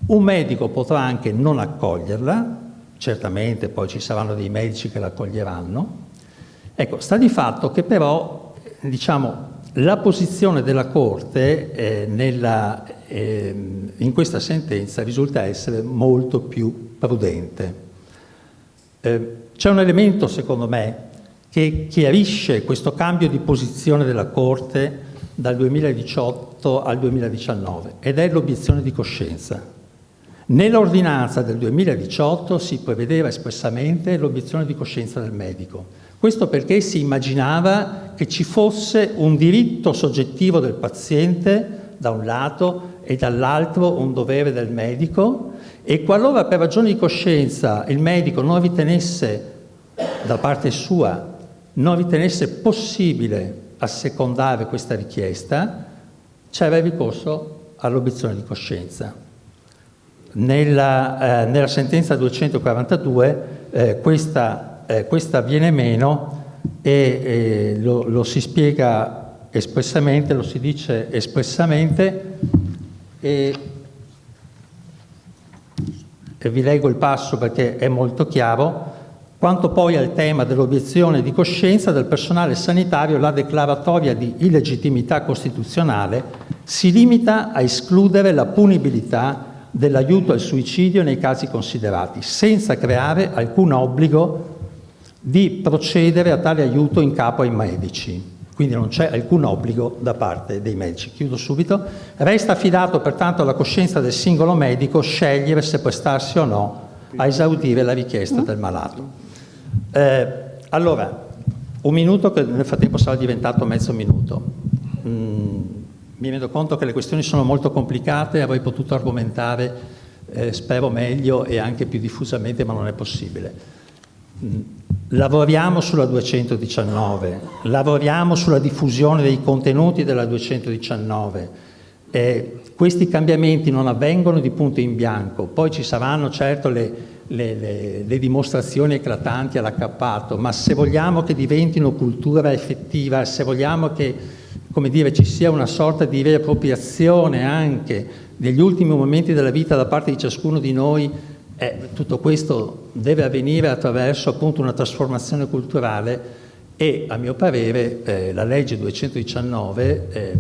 un medico potrà anche non accoglierla, certamente poi ci saranno dei medici che la accoglieranno. Ecco, sta di fatto che però, diciamo, la posizione della Corte in questa sentenza risulta essere molto più prudente. C'è un elemento, secondo me, che chiarisce questo cambio di posizione della Corte dal 2018 al 2019 ed è l'obiezione di coscienza. Nell'ordinanza del 2018 si prevedeva espressamente l'obiezione di coscienza del medico. Questo perché si immaginava che ci fosse un diritto soggettivo del paziente da un lato e dall'altro un dovere del medico, e qualora per ragioni di coscienza il medico non ritenesse, da parte sua, non ritenesse possibile assecondare questa richiesta, c'era il ricorso all'obiezione di coscienza. Nella sentenza 242 questa viene meno e lo si spiega espressamente, lo si dice espressamente e vi leggo il passo perché è molto chiaro. Quanto poi al tema dell'obiezione di coscienza del personale sanitario, la declaratoria di illegittimità costituzionale si limita a escludere la punibilità dell'aiuto al suicidio nei casi considerati, senza creare alcun obbligo di procedere a tale aiuto in capo ai medici. Quindi non c'è alcun obbligo da parte dei medici. Chiudo subito. Resta affidato pertanto alla coscienza del singolo medico scegliere se prestarsi o no a esaudire la richiesta del malato. Allora, un minuto che nel frattempo sarà diventato mezzo minuto. Mi rendo conto che le questioni sono molto complicate, avrei potuto argomentare, spero meglio e anche più diffusamente, ma non è possibile. Lavoriamo sulla 219, lavoriamo sulla diffusione dei contenuti della 219. Questi cambiamenti non avvengono di punto in bianco, poi ci saranno certo le dimostrazioni eclatanti all'accappato, ma se vogliamo che diventino cultura effettiva, se vogliamo che, come dire, ci sia una sorta di riappropriazione anche degli ultimi momenti della vita da parte di ciascuno di noi, tutto questo deve avvenire attraverso appunto una trasformazione culturale e, a mio parere, la legge 219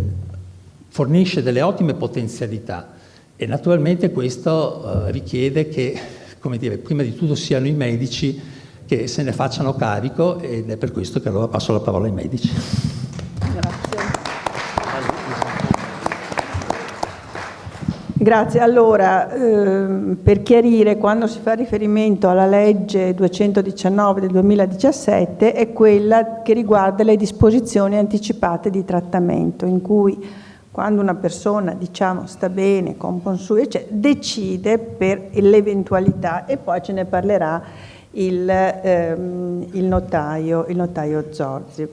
fornisce delle ottime potenzialità e naturalmente questo richiede che, come dire, prima di tutto siano i medici che se ne facciano carico ed è per questo che allora passo la parola ai medici. Grazie. Allora, per chiarire, quando si fa riferimento alla legge 219 del 2017 è quella che riguarda le disposizioni anticipate di trattamento, in cui quando una persona, diciamo, sta bene, con consumo, decide per l'eventualità, e poi ce ne parlerà il notaio Zorzi.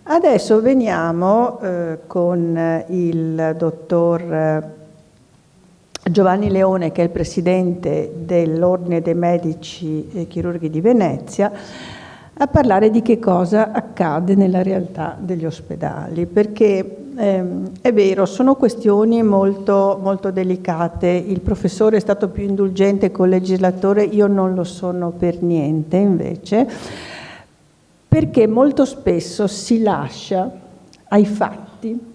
Adesso veniamo con il dottor Giovanni Leone, che è il presidente dell'Ordine dei Medici e Chirurghi di Venezia, a parlare di che cosa accade nella realtà degli ospedali, perché è vero, sono questioni molto, molto delicate. Il professore è stato più indulgente col legislatore, io non lo sono per niente invece, perché molto spesso si lascia ai fatti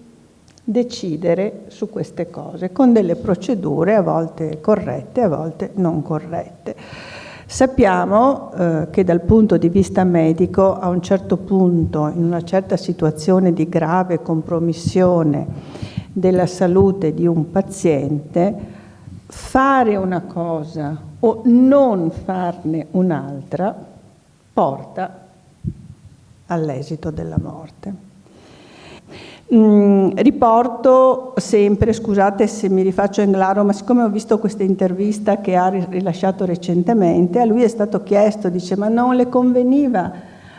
decidere su queste cose, con delle procedure a volte corrette, a volte non corrette. Sappiamo che dal punto di vista medico, a un certo punto, in una certa situazione di grave compromissione della salute di un paziente, fare una cosa o non farne un'altra porta all'esito della morte. Riporto sempre, scusate se mi rifaccio Englaro, ma siccome ho visto questa intervista che ha rilasciato recentemente, a lui è stato chiesto, dice, ma non le conveniva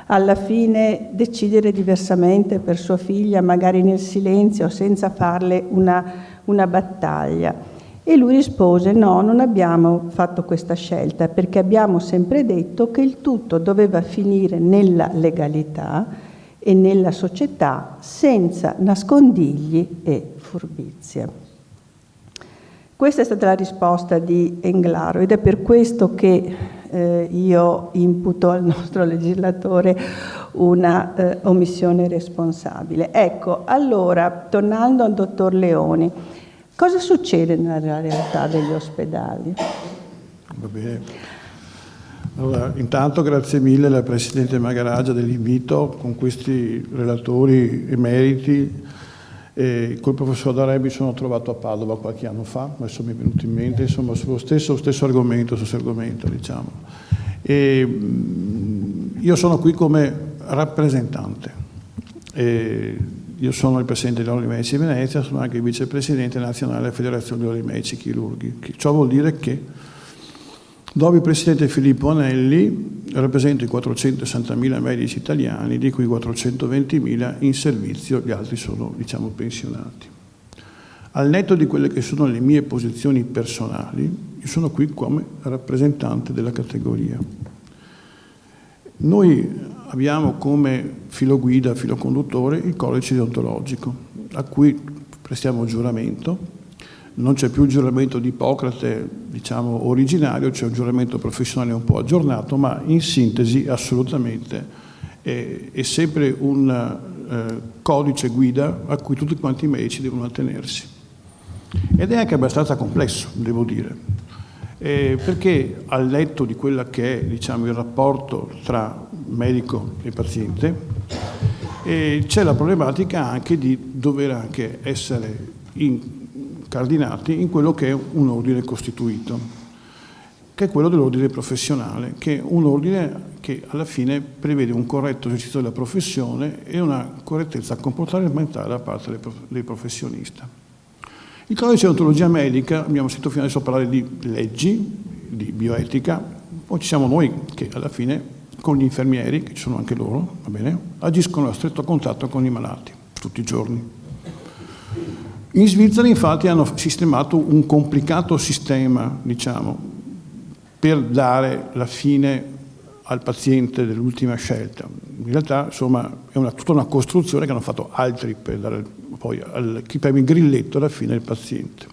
alla fine decidere diversamente per sua figlia, magari nel silenzio, senza farle una battaglia? E lui rispose, no, non abbiamo fatto questa scelta, perché abbiamo sempre detto che il tutto doveva finire nella legalità e nella società, senza nascondigli e furbizie. Questa è stata la risposta di Englaro ed è per questo che io imputo al nostro legislatore una omissione responsabile. Ecco, allora, tornando al dottor Leoni, cosa succede nella realtà degli ospedali? Va bene. Allora, intanto grazie mille alla Presidente Magaraggia dell'invito, con questi relatori emeriti. Col professor Darebi sono trovato a Padova qualche anno fa, adesso mi è venuto in mente, insomma, sullo stesso argomento, diciamo. Io sono qui come rappresentante. Io sono il Presidente dell'Ordine dei Medici di Venezia, sono anche il Vicepresidente nazionale della Federazione degli Medici Chirurghi. Ciò vuol dire che dopo il Presidente Filippo Anelli rappresento i 460.000 medici italiani, di cui 420.000 in servizio, gli altri sono, diciamo, pensionati. Al netto di quelle che sono le mie posizioni personali, io sono qui come rappresentante della categoria. Noi abbiamo come filo guida, filo conduttore, il codice deontologico, a cui prestiamo giuramento. Non c'è più il giuramento di Ippocrate, diciamo, originario, c'è un giuramento professionale un po' aggiornato, ma in sintesi assolutamente è sempre un codice guida a cui tutti quanti i medici devono attenersi. Ed è anche abbastanza complesso, devo dire, perché al netto di quella che è, diciamo, il rapporto tra medico e paziente, c'è la problematica anche di dover anche essere incardinati in quello che è un ordine costituito, che è quello dell'ordine professionale, che è un ordine che alla fine prevede un corretto esercizio della professione e una correttezza comportamentale da parte del professionista. Il codice di deontologia medica, abbiamo sentito fino adesso parlare di leggi, di bioetica, poi ci siamo noi che alla fine con gli infermieri, che ci sono anche loro, va bene, agiscono a stretto contatto con i malati tutti i giorni. In Svizzera infatti hanno sistemato un complicato sistema, diciamo, per dare la fine al paziente dell'ultima scelta. In realtà, insomma, è tutta una costruzione che hanno fatto altri per dare poi chi preme il grilletto alla fine del paziente.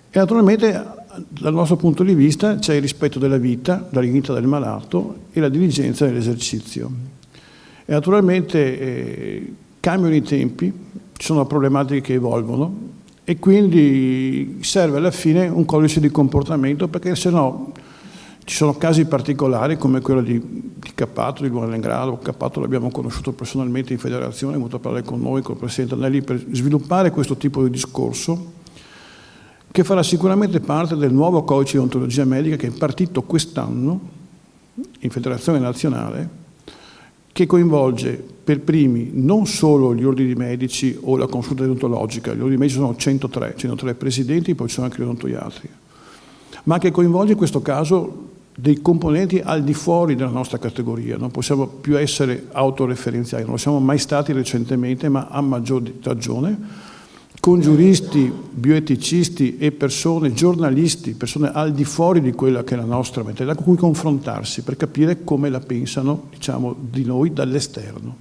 E naturalmente, dal nostro punto di vista, c'è il rispetto della vita, la dignità del malato e la diligenza dell'esercizio. E naturalmente cambiano i tempi, ci sono problematiche che evolvono e quindi serve alla fine un codice di comportamento, perché se no ci sono casi particolari come quello di Cappato, di Luana Lengrado. Cappato l'abbiamo conosciuto personalmente in federazione, è venuto a parlare con noi, con il Presidente Anelli, per sviluppare questo tipo di discorso che farà sicuramente parte del nuovo codice di deontologia medica che è partito quest'anno in federazione nazionale, che coinvolge per primi non solo gli ordini medici o la consulta deontologica, gli ordini medici sono 103 presidenti, poi ci sono anche gli odontoiatri, ma che coinvolge in questo caso dei componenti al di fuori della nostra categoria. Non possiamo più essere autoreferenziali, non lo siamo mai stati recentemente, ma a maggior ragione, con giuristi, bioeticisti e persone, giornalisti, persone al di fuori di quella che è la nostra mentalità, con cui confrontarsi per capire come la pensano, diciamo, di noi dall'esterno.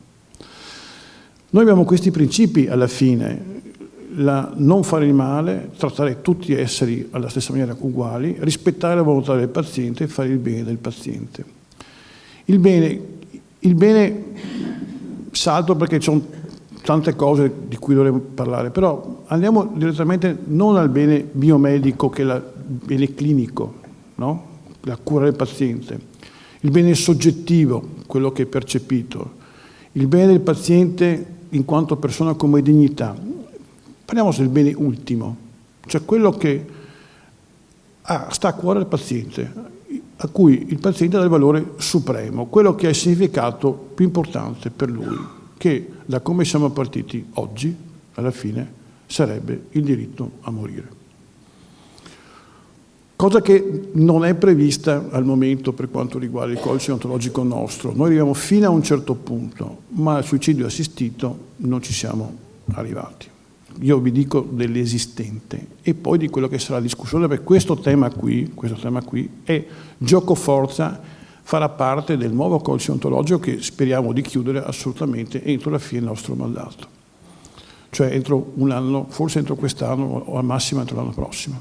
Noi abbiamo questi principi alla fine: non fare il male, trattare tutti gli esseri alla stessa maniera uguali, rispettare la volontà del paziente e fare il bene del paziente. Il bene salto perché ci sono tante cose di cui dovremmo parlare, però andiamo direttamente non al bene biomedico che è il bene clinico, no? La cura del paziente, il bene soggettivo, quello che è percepito, il bene del paziente in quanto persona come dignità. Parliamo del bene ultimo, cioè quello che sta a cuore al paziente, a cui il paziente dà il valore supremo, quello che ha il significato più importante per lui, che da come siamo partiti oggi, alla fine, sarebbe il diritto a morire. Cosa che non è prevista al momento per quanto riguarda il codice ontologico nostro. Noi arriviamo fino a un certo punto, ma al suicidio assistito non ci siamo arrivati. Io vi dico dell'esistente e poi di quello che sarà la discussione, perché questo tema qui è giocoforza, farà parte del nuovo codice ontologico che speriamo di chiudere assolutamente entro la fine del nostro mandato, cioè entro un anno, forse entro quest'anno o al massimo entro l'anno prossimo.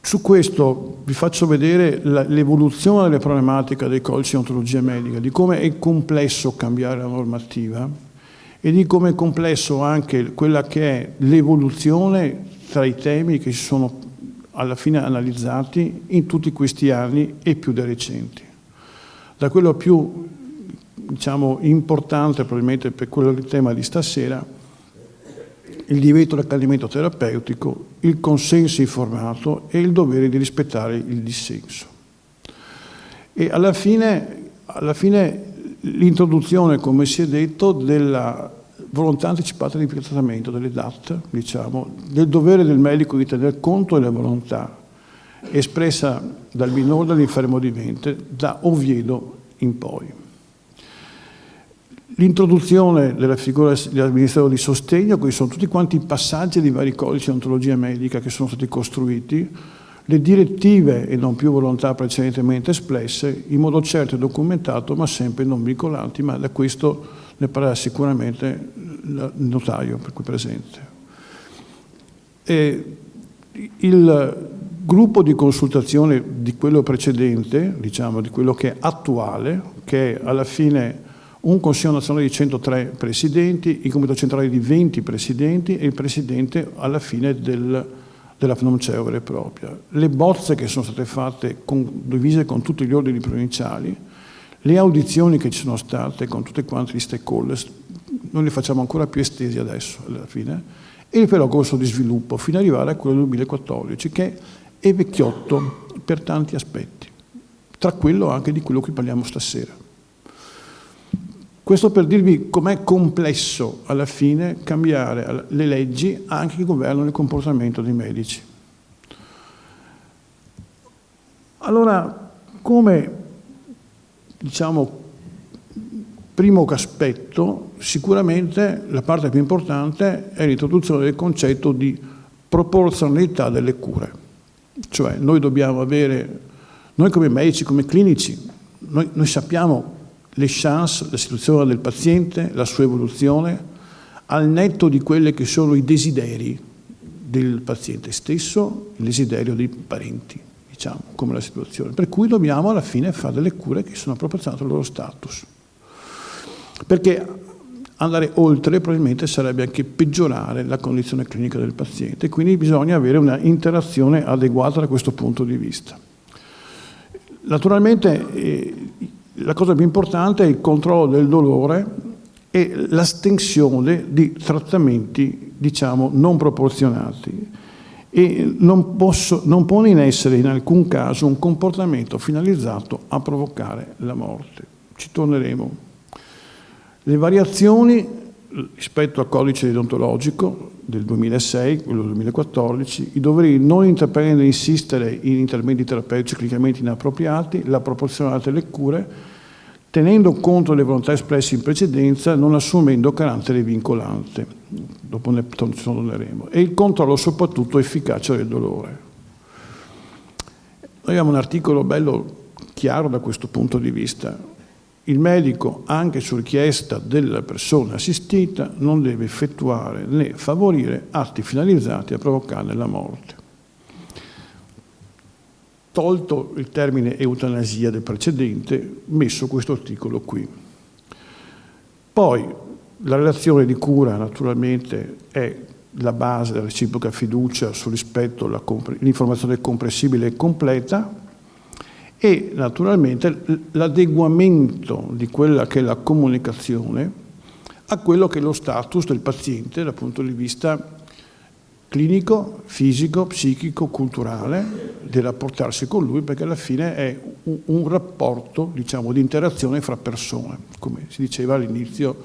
Su questo vi faccio vedere l'evoluzione delle problematiche dei codici di ontologia medica, di come è complesso cambiare la normativa e di come è complesso anche quella che è l'evoluzione tra i temi che si sono alla fine analizzati in tutti questi anni e più dei recenti. Da quello più, diciamo, importante probabilmente per quello del tema di stasera, il divieto dell'accanimento terapeutico, il consenso informato e il dovere di rispettare il dissenso. E alla fine l'introduzione, come si è detto, della volontà anticipata di trattamento, delle DAT, diciamo, del dovere del medico di tener conto delle volontà espressa dal minore dall'infermo di mente da Oviedo in poi. L'introduzione della figura del Ministero di Sostegno, questi sono tutti quanti i passaggi di vari codici di ontologia medica che sono stati costruiti, le direttive e non più volontà precedentemente espresse, in modo certo e documentato, ma sempre non vincolanti, ma da questo ne parlerà sicuramente il notaio per qui presente. E il gruppo di consultazione di quello precedente, diciamo di quello che è attuale, che è alla fine un Consiglio nazionale di 103 presidenti, il Comitato centrale di 20 presidenti e il presidente alla fine della FNOMCEO vera e propria. Le bozze che sono state fatte condivise con tutti gli ordini provinciali, le audizioni che ci sono state con tutti quanti gli stakeholders, noi le facciamo ancora più estesi adesso alla fine, e il percorso di sviluppo fino ad arrivare a quello del 2014, che è vecchiotto per tanti aspetti, tra quello anche di quello che parliamo stasera. Questo per dirvi com'è complesso alla fine cambiare le leggi anche che governano il comportamento dei medici. Allora, come diciamo primo aspetto, sicuramente la parte più importante è l'introduzione del concetto di proporzionalità delle cure. Cioè noi dobbiamo avere, noi come medici, come clinici, noi sappiamo le chance, la situazione del paziente, la sua evoluzione, al netto di quelli che sono i desideri del paziente stesso, il desiderio dei parenti, diciamo, come la situazione. Per cui dobbiamo alla fine fare delle cure che sono proporzionate al loro status. Perché andare oltre probabilmente sarebbe anche peggiorare la condizione clinica del paziente, quindi bisogna avere una interazione adeguata da questo punto di vista. Naturalmente la cosa più importante è il controllo del dolore e l'astensione di trattamenti, diciamo, non proporzionati. E non pone in essere in alcun caso un comportamento finalizzato a provocare la morte. Ci torneremo. Le variazioni rispetto al codice deontologico del 2006, quello del 2014, i doveri di non intraprendere e insistere in interventi terapeutici clinicamente inappropriati, la proporzionalità delle cure, tenendo conto delle volontà espresse in precedenza, non assumendo carattere vincolante, dopo ne torneremo, e il controllo soprattutto efficace del dolore. Noi abbiamo un articolo bello chiaro da questo punto di vista. Il medico, anche su richiesta della persona assistita, non deve effettuare né favorire atti finalizzati a provocarne la morte. Tolto il termine eutanasia del precedente, messo questo articolo qui. Poi la relazione di cura naturalmente è la base della reciproca fiducia sul rispetto l'informazione comprensibile e completa e naturalmente l'adeguamento di quella che è la comunicazione a quello che è lo status del paziente dal punto di vista clinico, fisico, psichico, culturale, di rapportarsi con lui, perché alla fine è un rapporto, diciamo, di interazione fra persone. Come si diceva all'inizio,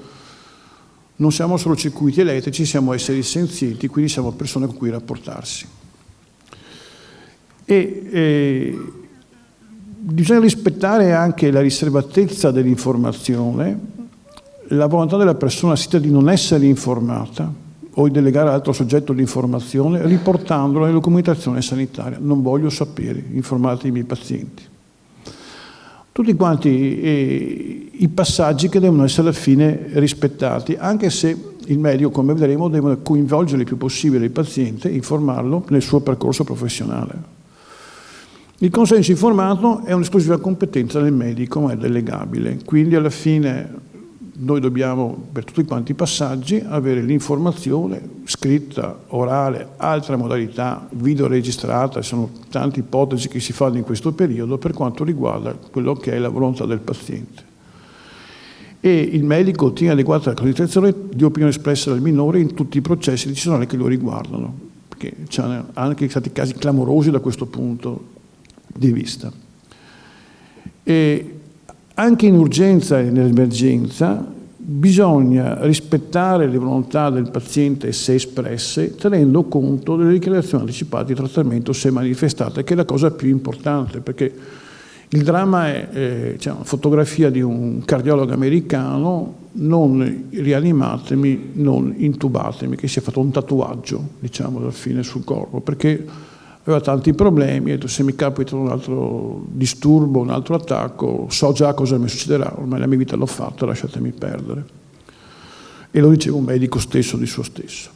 non siamo solo circuiti elettrici, siamo esseri senzienti, quindi siamo persone con cui rapportarsi. Bisogna rispettare anche la riservatezza dell'informazione, la volontà della persona assistita di non essere informata, o di delegare all'altro soggetto l'informazione, riportandola nella comunicazione sanitaria. Non voglio sapere, informate i miei pazienti. Tutti quanti i passaggi che devono essere alla fine rispettati, anche se il medico, come vedremo, deve coinvolgere il più possibile il paziente, informarlo nel suo percorso professionale. Il consenso informato è un'esclusiva competenza del medico, ma è delegabile, quindi alla fine noi dobbiamo, per tutti quanti i passaggi, avere l'informazione scritta, orale, altre modalità, video registrata, sono tante ipotesi che si fanno in questo periodo per quanto riguarda quello che è la volontà del paziente. E il medico tiene adeguata la considerazione di opinione espressa dal minore in tutti i processi decisionali che lo riguardano, perché ci sono anche stati casi clamorosi da questo punto di vista. E anche in urgenza e nell'emergenza bisogna rispettare le volontà del paziente se espresse, tenendo conto delle dichiarazioni anticipate di trattamento se manifestate, che è la cosa più importante, perché il dramma è c'è una fotografia di un cardiologo americano: non rianimatemi, non intubatemi, che si è fatto un tatuaggio, diciamo, alla fine sul corpo, perché aveva tanti problemi, ha detto: se mi capita un altro disturbo, un altro attacco, so già cosa mi succederà, ormai la mia vita l'ho fatta, lasciatemi perdere. E lo diceva un medico stesso di suo stesso.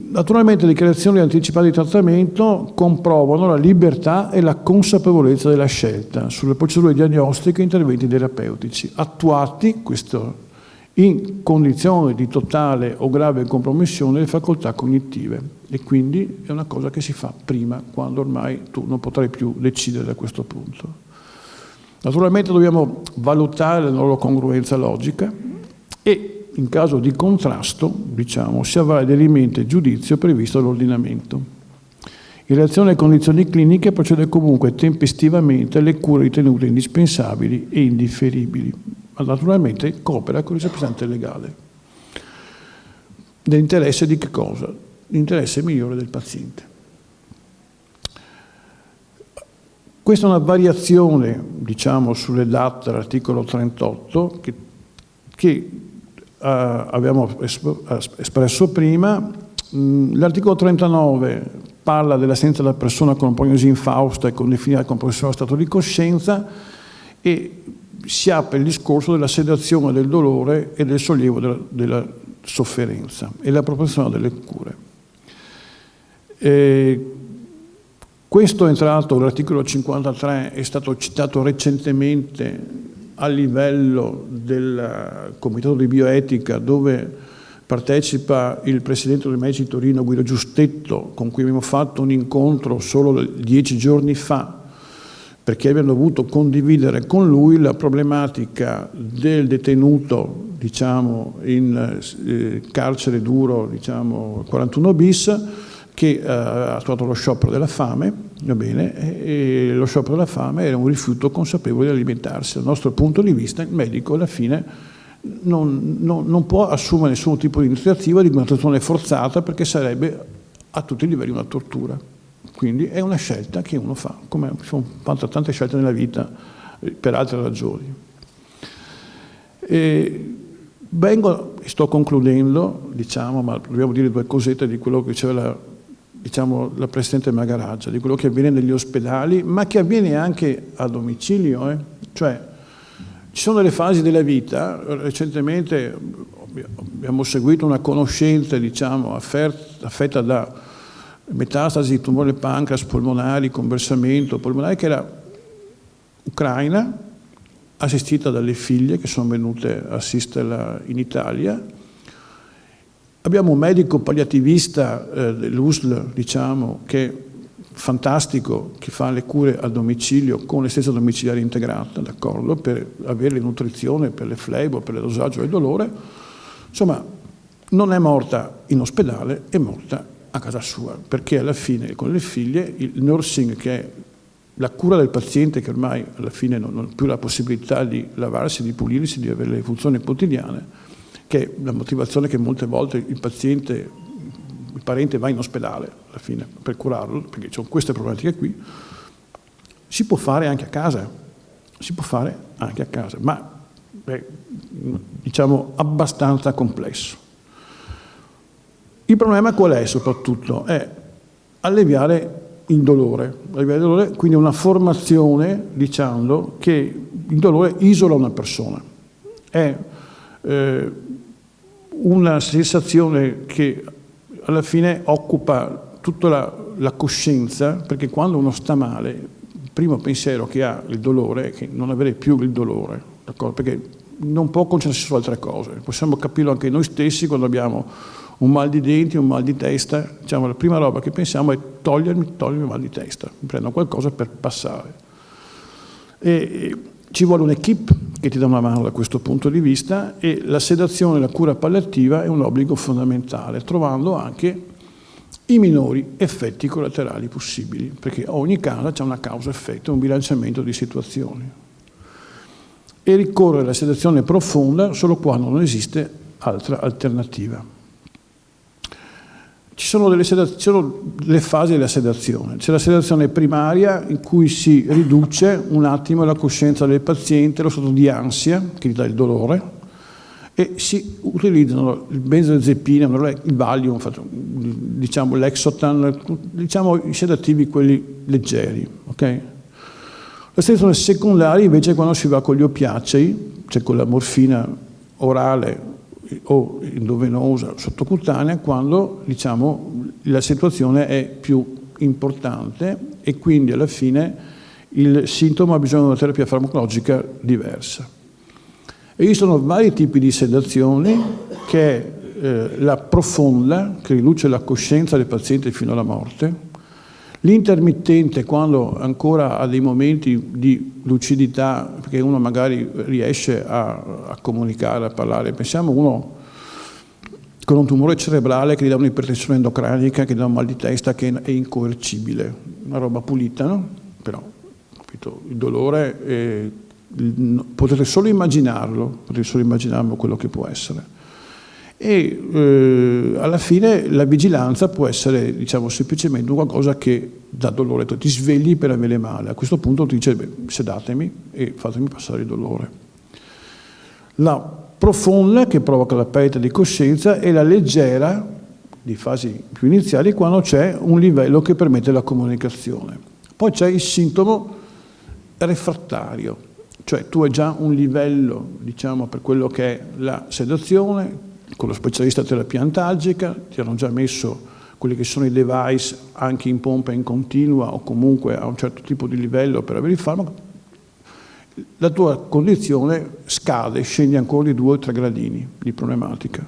Naturalmente le dichiarazioni anticipate di trattamento comprovano la libertà e la consapevolezza della scelta sulle procedure diagnostiche e interventi terapeutici, attuati, questo, in condizioni di totale o grave compromissione delle facoltà cognitive, e quindi è una cosa che si fa prima, quando ormai tu non potrai più decidere da questo punto. Naturalmente dobbiamo valutare la loro congruenza logica e in caso di contrasto, diciamo, si avvale dell'elimente giudizio previsto dall'ordinamento. In relazione alle condizioni cliniche procede comunque tempestivamente alle cure ritenute indispensabili e indifferibili, ma naturalmente coopera con il rappresentante legale. Nell'interesse di che cosa? L'interesse migliore del paziente. Questa è una variazione, diciamo, sulle DAT dell'articolo 38 che abbiamo espresso prima. L'articolo 39 parla dell'assenza della persona con prognosi infausta e con definita compressione dello stato di coscienza, e si apre il discorso della sedazione del dolore e del sollievo della sofferenza e la proporzione delle cure. Questo è entrato, l'articolo 53 è stato citato recentemente a livello del Comitato di Bioetica, dove partecipa il Presidente del Medici di Torino, Guido Giustetto, con cui abbiamo fatto un incontro solo 10 giorni fa, perché abbiamo dovuto condividere con lui la problematica del detenuto, diciamo, in carcere duro, diciamo, 41 bis, che ha trovato lo sciopero della fame, va bene, e lo sciopero della fame era un rifiuto consapevole di alimentarsi. Dal nostro punto di vista, il medico alla fine non può assumere nessun tipo di iniziativa di alimentazione forzata, perché sarebbe a tutti i livelli una tortura. Quindi è una scelta che uno fa, come sono fatte tante scelte nella vita per altre ragioni. Sto concludendo, diciamo, ma dobbiamo dire due cosette di quello che diceva la Presidente Magaraggia, di quello che avviene negli ospedali, ma che avviene anche a domicilio. Cioè, ci sono delle fasi della vita, recentemente abbiamo seguito una conoscente, diciamo, affetta da metastasi, tumore pancreas, polmonari, conversamento polmonare, che era ucraina, assistita dalle figlie che sono venute a assisterla in Italia. Abbiamo un medico palliativista dell'USL, diciamo, che è fantastico, che fa le cure a domicilio con l'assistenza domiciliare integrata, d'accordo, per avere la nutrizione, per le flebo, per il dosaggio del dolore. Insomma, non è morta in ospedale, è morta a casa sua, perché alla fine con le figlie il nursing, che è la cura del paziente, che ormai alla fine non ha più la possibilità di lavarsi, di pulirsi, di avere le funzioni quotidiane, che è la motivazione che molte volte il paziente, il parente va in ospedale alla fine per curarlo, perché ci sono queste problematiche qui, si può fare anche a casa, ma è, diciamo, abbastanza complesso. Il problema qual è soprattutto? È alleviare il dolore, quindi una formazione dicendo che il dolore isola una persona. È una sensazione che alla fine occupa tutta la coscienza, perché quando uno sta male, il primo pensiero che ha il dolore è che non avere più il dolore, d'accordo? Perché non può concentrarsi su altre cose. Possiamo capirlo anche noi stessi quando abbiamo un mal di denti, un mal di testa, diciamo, la prima roba che pensiamo è togliermi il mal di testa, mi prendo qualcosa per passare. E ci vuole un'equipe che ti dà una mano da questo punto di vista, e la sedazione e la cura palliativa è un obbligo fondamentale, trovando anche i minori effetti collaterali possibili, perché ogni casa c'è una causa-effetto, un bilanciamento di situazioni. E ricorrere alla sedazione profonda solo quando non esiste altra alternativa. Ci sono le fasi della sedazione. C'è la sedazione primaria, in cui si riduce un attimo la coscienza del paziente, lo stato di ansia che gli dà il dolore, e si utilizzano il benzodiazepina, il Valium, diciamo l'Exotan, diciamo i sedativi quelli leggeri. Okay? La sedazione secondaria invece è quando si va con gli oppiacei, cioè con la morfina orale o endovenosa sottocutanea, quando, diciamo, la situazione è più importante e quindi alla fine il sintomo ha bisogno di una terapia farmacologica diversa. Esistono vari tipi di sedazioni, che è la profonda, che riduce la coscienza del paziente fino alla morte, l'intermittente, quando ancora ha dei momenti di lucidità, perché uno magari riesce a comunicare, a parlare. Pensiamo uno con un tumore cerebrale che gli dà un'ipertensione endocrinica, che gli dà un mal di testa che è incoercibile, una roba pulita, no? Però, capito, il dolore, potete solo immaginarlo quello che può essere. E alla fine la vigilanza può essere, diciamo, semplicemente qualcosa che dà dolore, ti svegli per avere male. A questo punto ti dice: sedatemi e fatemi passare il dolore. La profonda, che provoca la perdita di coscienza, e la leggera, di fasi più iniziali, quando c'è un livello che permette la comunicazione. Poi c'è il sintomo refrattario, cioè tu hai già un livello, diciamo, per quello che è la sedazione. Con lo specialista terapia antalgica ti hanno già messo quelli che sono i device anche in pompa in continua, o comunque a un certo tipo di livello per avere il farmaco. La tua condizione scade, scendi ancora di 2 o 3 gradini di problematica,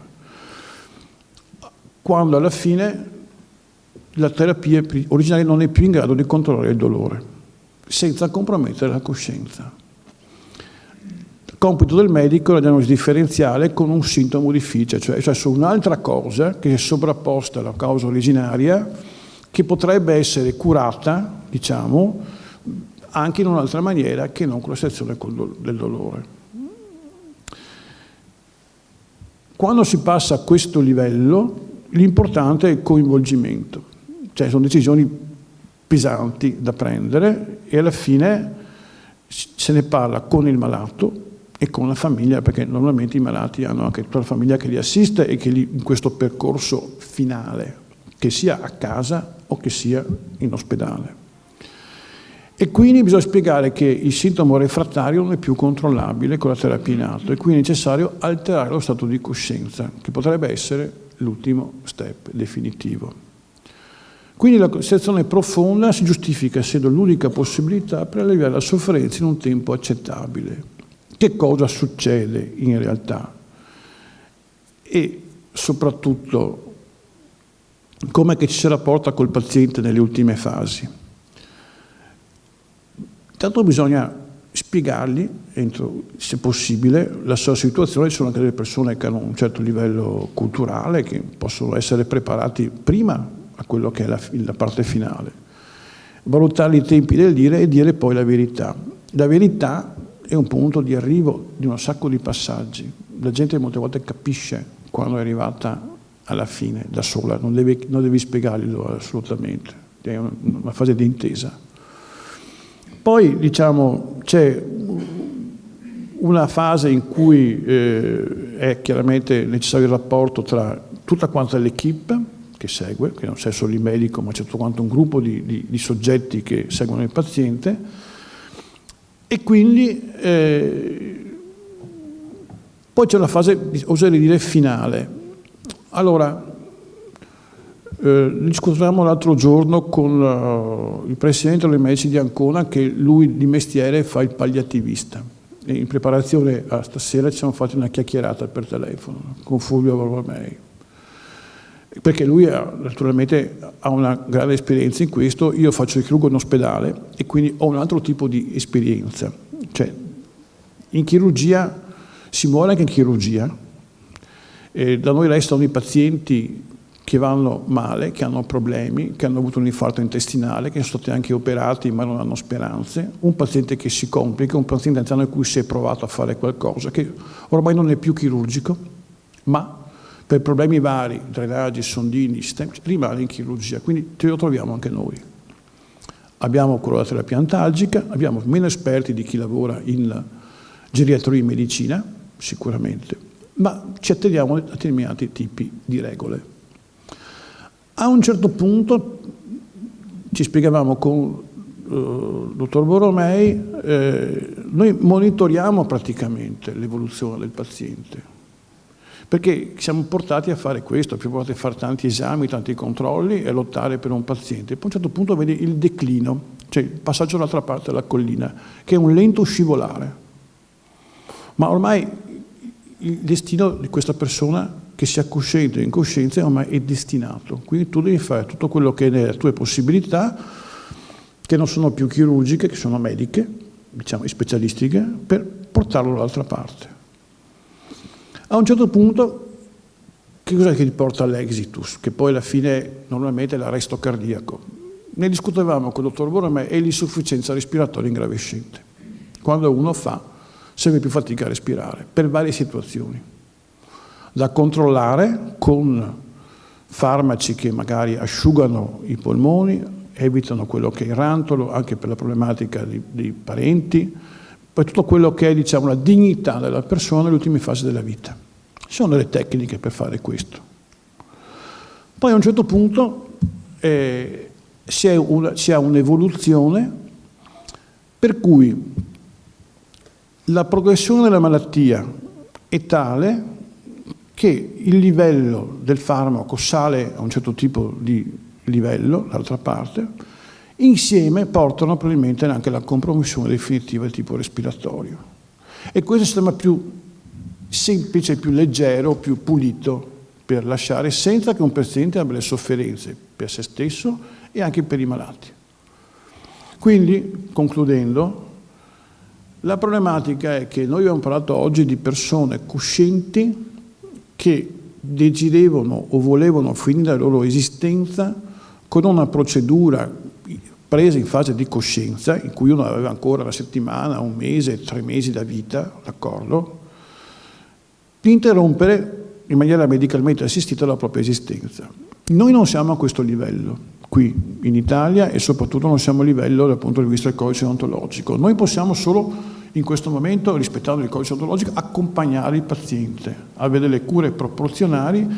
quando alla fine la terapia originale non è più in grado di controllare il dolore senza compromettere la coscienza. Compito del medico è la diagnosi differenziale con un sintomo difficile, cioè su un'altra cosa che è sovrapposta alla causa originaria, che potrebbe essere curata, diciamo, anche in un'altra maniera che non con la sedazione del dolore. Quando si passa a questo livello, l'importante è il coinvolgimento, cioè sono decisioni pesanti da prendere, e alla fine se ne parla con il malato e con la famiglia, perché normalmente i malati hanno anche tutta la famiglia che li assiste e che in questo percorso finale, che sia a casa o che sia in ospedale. E quindi bisogna spiegare che il sintomo refrattario non è più controllabile con la terapia in atto, e quindi è necessario alterare lo stato di coscienza, che potrebbe essere l'ultimo step definitivo. Quindi la situazione profonda si giustifica essendo l'unica possibilità per alleviare la sofferenza in un tempo accettabile. Che cosa succede in realtà? E soprattutto com'è che ci si rapporta col paziente nelle ultime fasi? Intanto bisogna spiegargli, se possibile, la sua situazione. Ci sono anche delle persone che hanno un certo livello culturale, che possono essere preparati prima a quello che è la parte finale. Valutare i tempi del dire e dire poi la verità. La verità è un punto di arrivo di un sacco di passaggi. La gente molte volte capisce quando è arrivata alla fine da sola, non devi spiegarglielo assolutamente, è una fase di intesa. Poi diciamo c'è una fase in cui è chiaramente necessario il rapporto tra tutta quanta l'equipe che segue, che non c'è solo il medico, ma c'è tutto quanto un gruppo di soggetti che seguono il paziente, e quindi poi c'è una fase, oserei dire, finale. Allora, discutevamo l'altro giorno con il presidente dei medici di Ancona, che lui di mestiere fa il palliativista, e in preparazione a stasera ci siamo fatti una chiacchierata per telefono con Fulvio Borromei, perché lui naturalmente ha una grande esperienza in questo. Io faccio il chirurgo in ospedale e quindi ho un altro tipo di esperienza. Cioè, in chirurgia si muore anche in chirurgia, da noi restano i pazienti che vanno male, che hanno problemi, che hanno avuto un infarto intestinale, che sono stati anche operati ma non hanno speranze, un paziente che si complica, un paziente anziano in cui si è provato a fare qualcosa, che ormai non è più chirurgico, ma per problemi vari, drenaggi, sondini, rimane in chirurgia, quindi ce lo troviamo anche noi. Abbiamo quello della terapia antalgica, abbiamo meno esperti di chi lavora in geriatria in medicina, sicuramente, ma ci atteniamo a determinati tipi di regole. A un certo punto ci spiegavamo con il dottor Borromei, noi monitoriamo praticamente l'evoluzione del paziente, perché siamo portati a fare questo, abbiamo portati a fare tanti esami, tanti controlli e a lottare per un paziente. Poi a un certo punto vedi il declino, cioè il passaggio dall'altra parte della collina, che è un lento scivolare. Ma ormai il destino di questa persona, che sia cosciente o incosciente, ormai è destinato. Quindi tu devi fare tutto quello che è nelle tue possibilità, che non sono più chirurgiche, che sono mediche, diciamo specialistiche, per portarlo dall'altra parte. A un certo punto, che cos'è che ti porta all'exitus? Che poi alla fine normalmente è l'arresto cardiaco. Ne discutevamo con il dottor Borromei, è l'insufficienza respiratoria ingravescente. Quando uno fa sempre più fatica a respirare, per varie situazioni. Da controllare con farmaci che magari asciugano i polmoni, evitano quello che è il rantolo, anche per la problematica dei parenti, poi tutto quello che è, diciamo, la dignità della persona nelle ultime fasi della vita. Ci sono delle tecniche per fare questo. Poi a un certo punto si ha un'evoluzione per cui la progressione della malattia è tale che il livello del farmaco sale a un certo tipo di livello, d'altra parte, insieme portano probabilmente anche alla compromissione definitiva del tipo respiratorio. E questo è il sistema più semplice, più leggero, più pulito per lasciare, senza che un paziente abbia le sofferenze per se stesso e anche per i malati. Quindi, concludendo, la problematica è che noi abbiamo parlato oggi di persone coscienti che decidevano o volevano finire la loro esistenza con una procedura presa in fase di coscienza, in cui uno aveva ancora una settimana, un mese, 3 mesi da vita, d'accordo, di interrompere in maniera medicalmente assistita la propria esistenza. Noi non siamo a questo livello, qui in Italia, e soprattutto non siamo a livello dal punto di vista del codice deontologico. Noi possiamo solo in questo momento, rispettando il codice deontologico, accompagnare il paziente, avere delle cure proporzionali,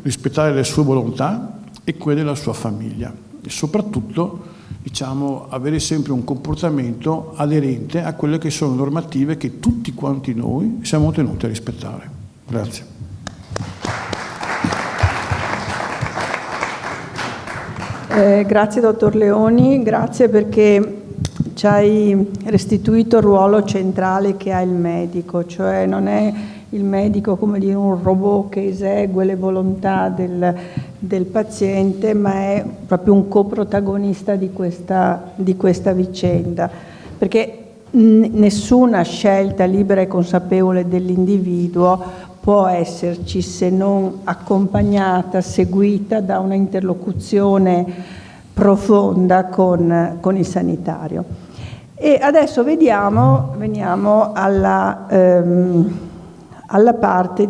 rispettare le sue volontà e quelle della sua famiglia, e soprattutto avere sempre un comportamento aderente a quelle che sono normative che tutti quanti noi siamo tenuti a rispettare. Grazie. Grazie dottor Leoni, grazie perché ci hai restituito il ruolo centrale che ha il medico, cioè non è il medico come dire un robot che esegue le volontà del paziente, ma è proprio un coprotagonista di questa vicenda, perché nessuna scelta libera e consapevole dell'individuo può esserci se non accompagnata, seguita da una interlocuzione profonda con il sanitario. E adesso veniamo alla parte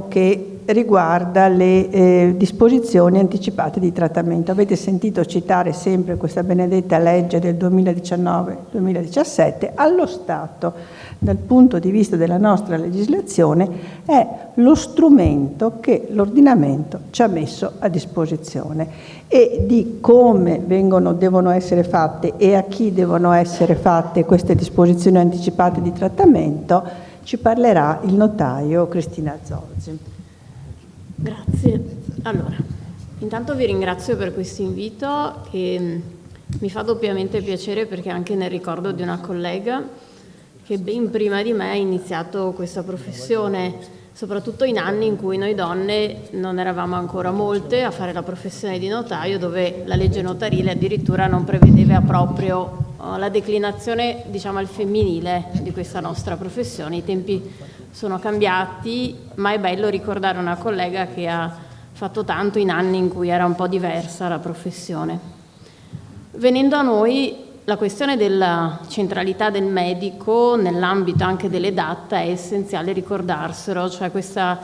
che riguarda le disposizioni anticipate di trattamento. Avete sentito citare sempre questa benedetta legge del 2019-2017. Allo Stato, dal punto di vista della nostra legislazione, è lo strumento che l'ordinamento ci ha messo a disposizione, e di come devono essere fatte e a chi devono essere fatte queste disposizioni anticipate di trattamento ci parlerà il notaio Cristina Zorzi. Grazie. Allora, intanto vi ringrazio per questo invito, che mi fa doppiamente piacere perché anche nel ricordo di una collega che ben prima di me ha iniziato questa professione, soprattutto in anni in cui noi donne non eravamo ancora molte a fare la professione di notaio, dove la legge notarile addirittura non prevedeva proprio la declinazione, al femminile di questa nostra professione. I tempi sono cambiati, ma è bello ricordare una collega che ha fatto tanto in anni in cui era un po' diversa la professione. Venendo a noi, la questione della centralità del medico nell'ambito anche delle DAT è essenziale ricordarselo, cioè questa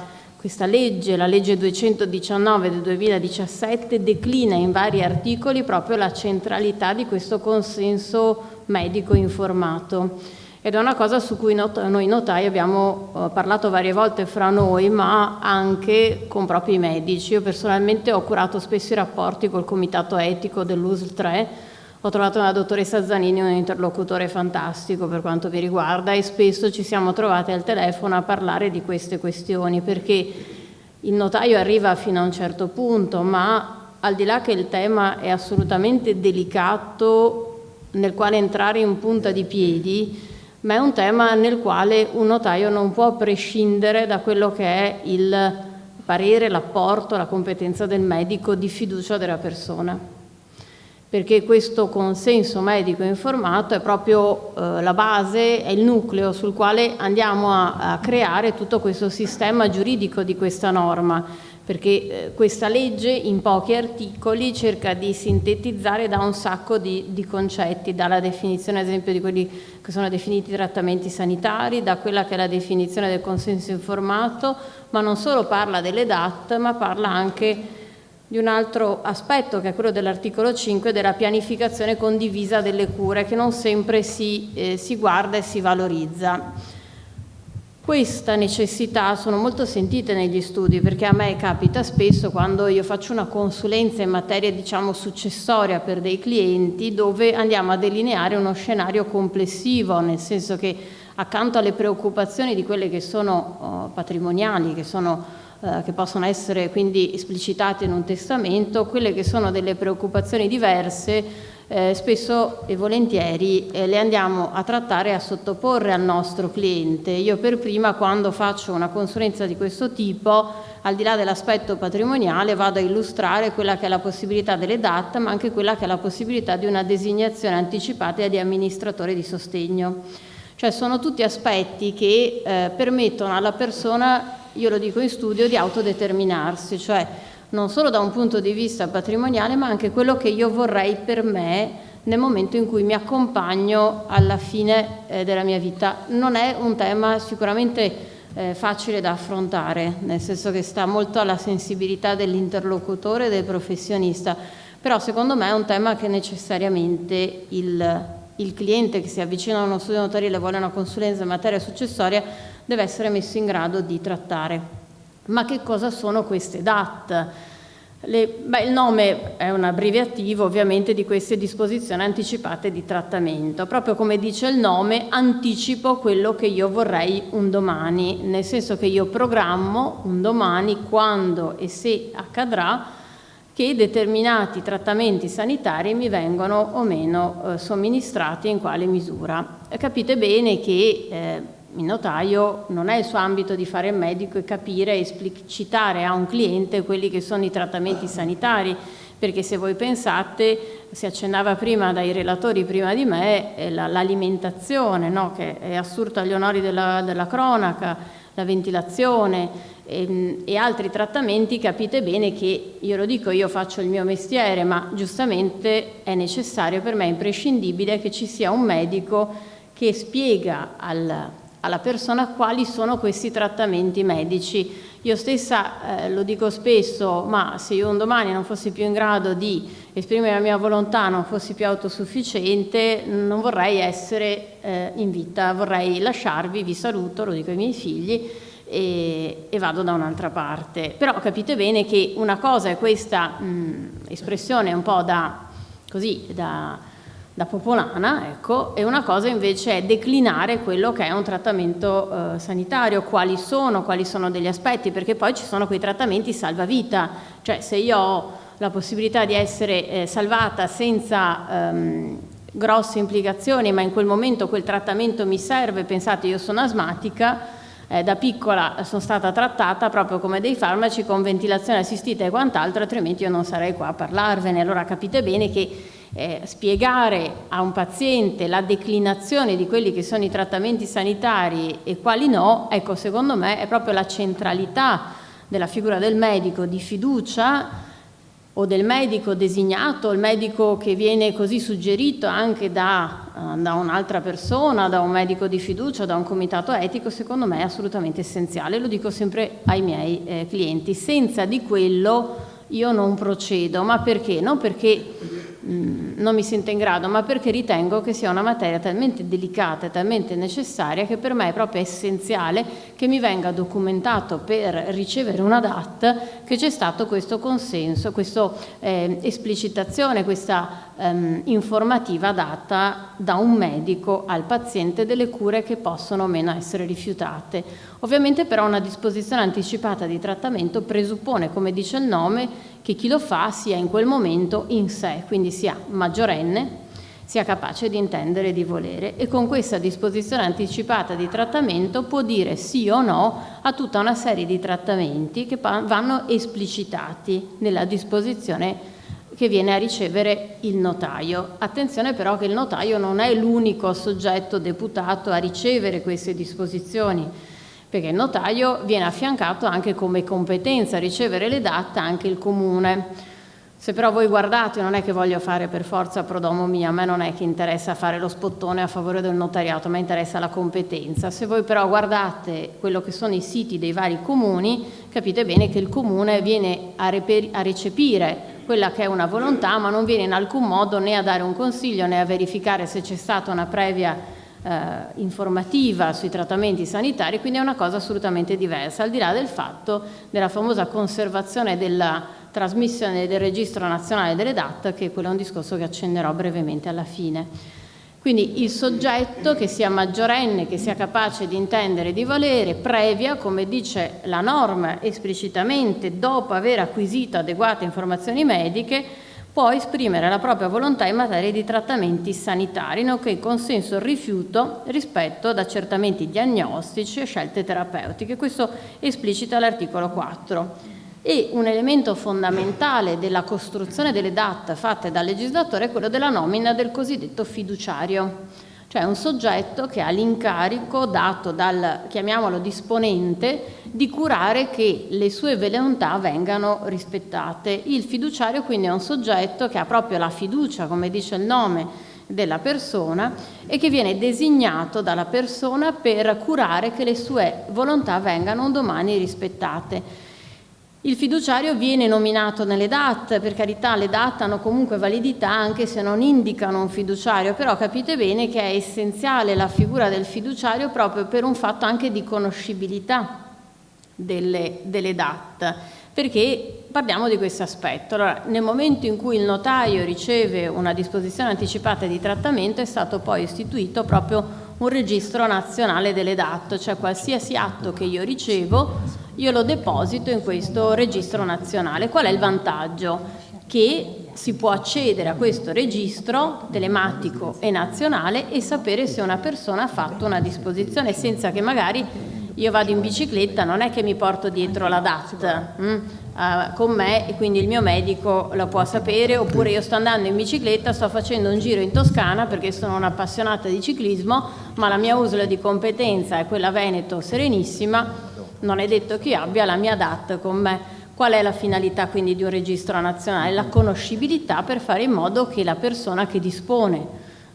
legge, la legge 219 del 2017, declina in vari articoli proprio la centralità di questo consenso medico informato. Ed è una cosa su cui noi notai abbiamo parlato varie volte fra noi, ma anche con proprio i medici. Io personalmente ho curato spesso i rapporti col comitato etico dell'USL 3, ho trovato nella dottoressa Zanini un interlocutore fantastico per quanto mi riguarda, e spesso ci siamo trovate al telefono a parlare di queste questioni, perché il notaio arriva fino a un certo punto, ma al di là che il tema è assolutamente delicato, nel quale entrare in punta di piedi, ma è un tema nel quale un notaio non può prescindere da quello che è il parere, l'apporto, la competenza del medico di fiducia della persona. Perché questo consenso medico informato è proprio la base, è il nucleo sul quale andiamo a creare tutto questo sistema giuridico di questa norma, perché questa legge in pochi articoli cerca di sintetizzare da un sacco di concetti, dalla definizione ad esempio di quelli che sono definiti trattamenti sanitari, da quella che è la definizione del consenso informato, ma non solo parla delle DAT, ma parla anche di un altro aspetto, che è quello dell'articolo 5, della pianificazione condivisa delle cure, che non sempre si guarda e si valorizza. Questa necessità sono molto sentite negli studi, perché a me capita spesso quando io faccio una consulenza in materia successoria per dei clienti, dove andiamo a delineare uno scenario complessivo, nel senso che accanto alle preoccupazioni di quelle che sono patrimoniali, che possono essere quindi esplicitate in un testamento, quelle che sono delle preoccupazioni diverse, spesso e volentieri le andiamo a trattare e a sottoporre al nostro cliente. Io per prima, quando faccio una consulenza di questo tipo, al di là dell'aspetto patrimoniale, vado a illustrare quella che è la possibilità delle DAT, ma anche quella che è la possibilità di una designazione anticipata di amministratore di sostegno. Cioè sono tutti aspetti che permettono alla persona, io lo dico in studio, di autodeterminarsi, cioè non solo da un punto di vista patrimoniale, ma anche quello che io vorrei per me nel momento in cui mi accompagno alla fine della mia vita. Non è un tema sicuramente facile da affrontare, nel senso che sta molto alla sensibilità dell'interlocutore e del professionista, Però secondo me è un tema che necessariamente il cliente che si avvicina a uno studio notarile e vuole una consulenza in materia successoria deve essere messo in grado di trattare. Ma che cosa sono queste DAT? Il nome è un abbreviativo ovviamente di queste disposizioni anticipate di trattamento. Proprio come dice il nome, anticipo quello che io vorrei un domani, nel senso che io programmo un domani quando e se accadrà che determinati trattamenti sanitari mi vengono o meno somministrati e in quale misura. Capite bene che il notaio non è il suo ambito di fare il medico e capire e esplicitare a un cliente quelli che sono i trattamenti sanitari, perché se voi pensate, si accennava prima dai relatori prima di me, l'alimentazione, no? Che è assurda agli onori della cronaca, la ventilazione e altri trattamenti. Capite bene che, io lo dico, io faccio il mio mestiere, ma giustamente è necessario, per me è imprescindibile che ci sia un medico che spiega alla persona quali sono questi trattamenti medici. Io stessa lo dico spesso, ma se io un domani non fossi più in grado di esprimere la mia volontà, non fossi più autosufficiente, non vorrei essere in vita, vorrei lasciarvi, vi saluto, lo dico ai miei figli e vado da un'altra parte. Però capite bene che una cosa è questa espressione un po' da popolana, ecco, e una cosa invece è declinare quello che è un trattamento sanitario, quali sono degli aspetti, perché poi ci sono quei trattamenti salvavita, cioè se io ho la possibilità di essere salvata senza grosse implicazioni, ma in quel momento quel trattamento mi serve, pensate, io sono asmatica, da piccola sono stata trattata proprio come dei farmaci con ventilazione assistita e quant'altro, altrimenti io non sarei qua a parlarvene. Allora capite bene che spiegare a un paziente la declinazione di quelli che sono i trattamenti sanitari e quali no, ecco, secondo me è proprio la centralità della figura del medico di fiducia o del medico designato, il medico che viene così suggerito anche da un'altra persona, da un medico di fiducia, da un comitato etico, secondo me è assolutamente essenziale. Lo dico sempre ai miei clienti. Senza di quello io non procedo. Ma perché? Non perché non mi sento in grado, ma perché ritengo che sia una materia talmente delicata e talmente necessaria che per me è proprio essenziale che mi venga documentato per ricevere una DAT che c'è stato questo consenso, questa esplicitazione, questa informativa data da un medico al paziente delle cure che possono o meno essere rifiutate. Ovviamente però una disposizione anticipata di trattamento presuppone, come dice il nome, che chi lo fa sia in quel momento in sé, quindi sia maggiorenne, sia capace di intendere e di volere, e con questa disposizione anticipata di trattamento può dire sì o no a tutta una serie di trattamenti che vanno esplicitati nella disposizione che viene a ricevere il notaio. Attenzione però che il notaio non è l'unico soggetto deputato a ricevere queste disposizioni, perché il notaio viene affiancato anche come competenza a ricevere le DAT anche il comune. Se però voi guardate, non è che voglio fare per forza pro domo mia, a me non è che interessa fare lo spottone a favore del notariato, a me interessa la competenza. Se voi però guardate quello che sono i siti dei vari comuni, capite bene che il comune viene a recepire quella che è una volontà, ma non viene in alcun modo né a dare un consiglio né a verificare se c'è stata una previa informativa sui trattamenti sanitari, quindi è una cosa assolutamente diversa, al di là del fatto della famosa conservazione della trasmissione del registro nazionale delle DAT, che quello è un discorso che accennerò brevemente alla fine. Quindi il soggetto che sia maggiorenne, che sia capace di intendere e di volere, previa, come dice la norma esplicitamente, dopo aver acquisito adeguate informazioni mediche, può esprimere la propria volontà in materia di trattamenti sanitari, nonché il consenso o il rifiuto rispetto ad accertamenti diagnostici e scelte terapeutiche. Questo esplicita l'articolo 4. E un elemento fondamentale della costruzione delle DAT fatte dal legislatore è quello della nomina del cosiddetto fiduciario, cioè un soggetto che ha l'incarico dato dal, chiamiamolo, disponente, di curare che le sue volontà vengano rispettate. Il fiduciario quindi è un soggetto che ha proprio la fiducia, come dice il nome, della persona e che viene designato dalla persona per curare che le sue volontà vengano un domani rispettate. Il fiduciario viene nominato nelle DAT, per carità le DAT hanno comunque validità anche se non indicano un fiduciario, però capite bene che è essenziale la figura del fiduciario proprio per un fatto anche di conoscibilità delle DAT, perché parliamo di questo aspetto. Allora, nel momento in cui il notaio riceve una disposizione anticipata di trattamento è stato poi istituito proprio un registro nazionale delle DAT, cioè qualsiasi atto che io ricevo io lo deposito in questo registro nazionale. Qual è il vantaggio? Che si può accedere a questo registro telematico e nazionale e sapere se una persona ha fatto una disposizione, senza che magari io vado in bicicletta, non è che mi porto dietro la DAT con me e quindi il mio medico lo può sapere, oppure io sto andando in bicicletta, sto facendo un giro in Toscana perché sono un'appassionata di ciclismo, ma la mia USL di competenza è quella Veneto Serenissima, non è detto che io abbia la mia DAT con me. Qual è la finalità quindi di un registro nazionale? La conoscibilità, per fare in modo che la persona che dispone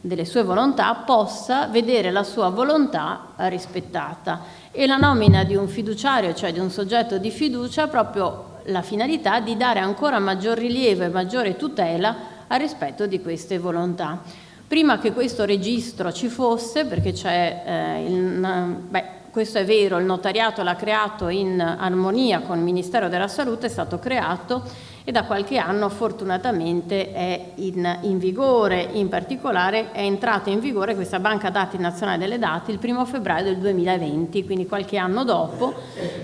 delle sue volontà possa vedere la sua volontà rispettata. E la nomina di un fiduciario, cioè di un soggetto di fiducia, ha proprio la finalità di dare ancora maggior rilievo e maggiore tutela al rispetto di queste volontà. Prima che questo registro ci fosse, perché c'è questo è vero, il notariato l'ha creato in armonia con il Ministero della Salute, è stato creato e da qualche anno fortunatamente è in vigore. In particolare è entrata in vigore questa banca dati nazionale delle DAT il 1° febbraio del 2020, quindi qualche anno dopo,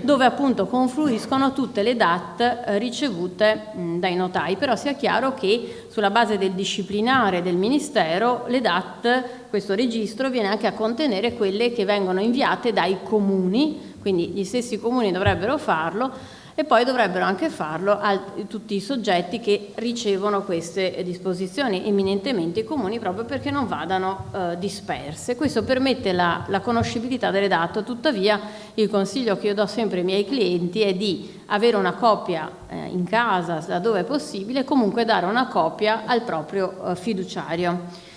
dove appunto confluiscono tutte le DAT ricevute dai notai. Però sia chiaro che sulla base del disciplinare del Ministero le DAT, questo registro viene anche a contenere quelle che vengono inviate dai comuni, quindi gli stessi comuni dovrebbero farlo, e poi dovrebbero anche farlo a tutti i soggetti che ricevono queste disposizioni, eminentemente i comuni, proprio perché non vadano disperse. Questo permette la conoscibilità delle DAT. Tuttavia il consiglio che io do sempre ai miei clienti è di avere una copia in casa, laddove è possibile, e comunque dare una copia al proprio fiduciario.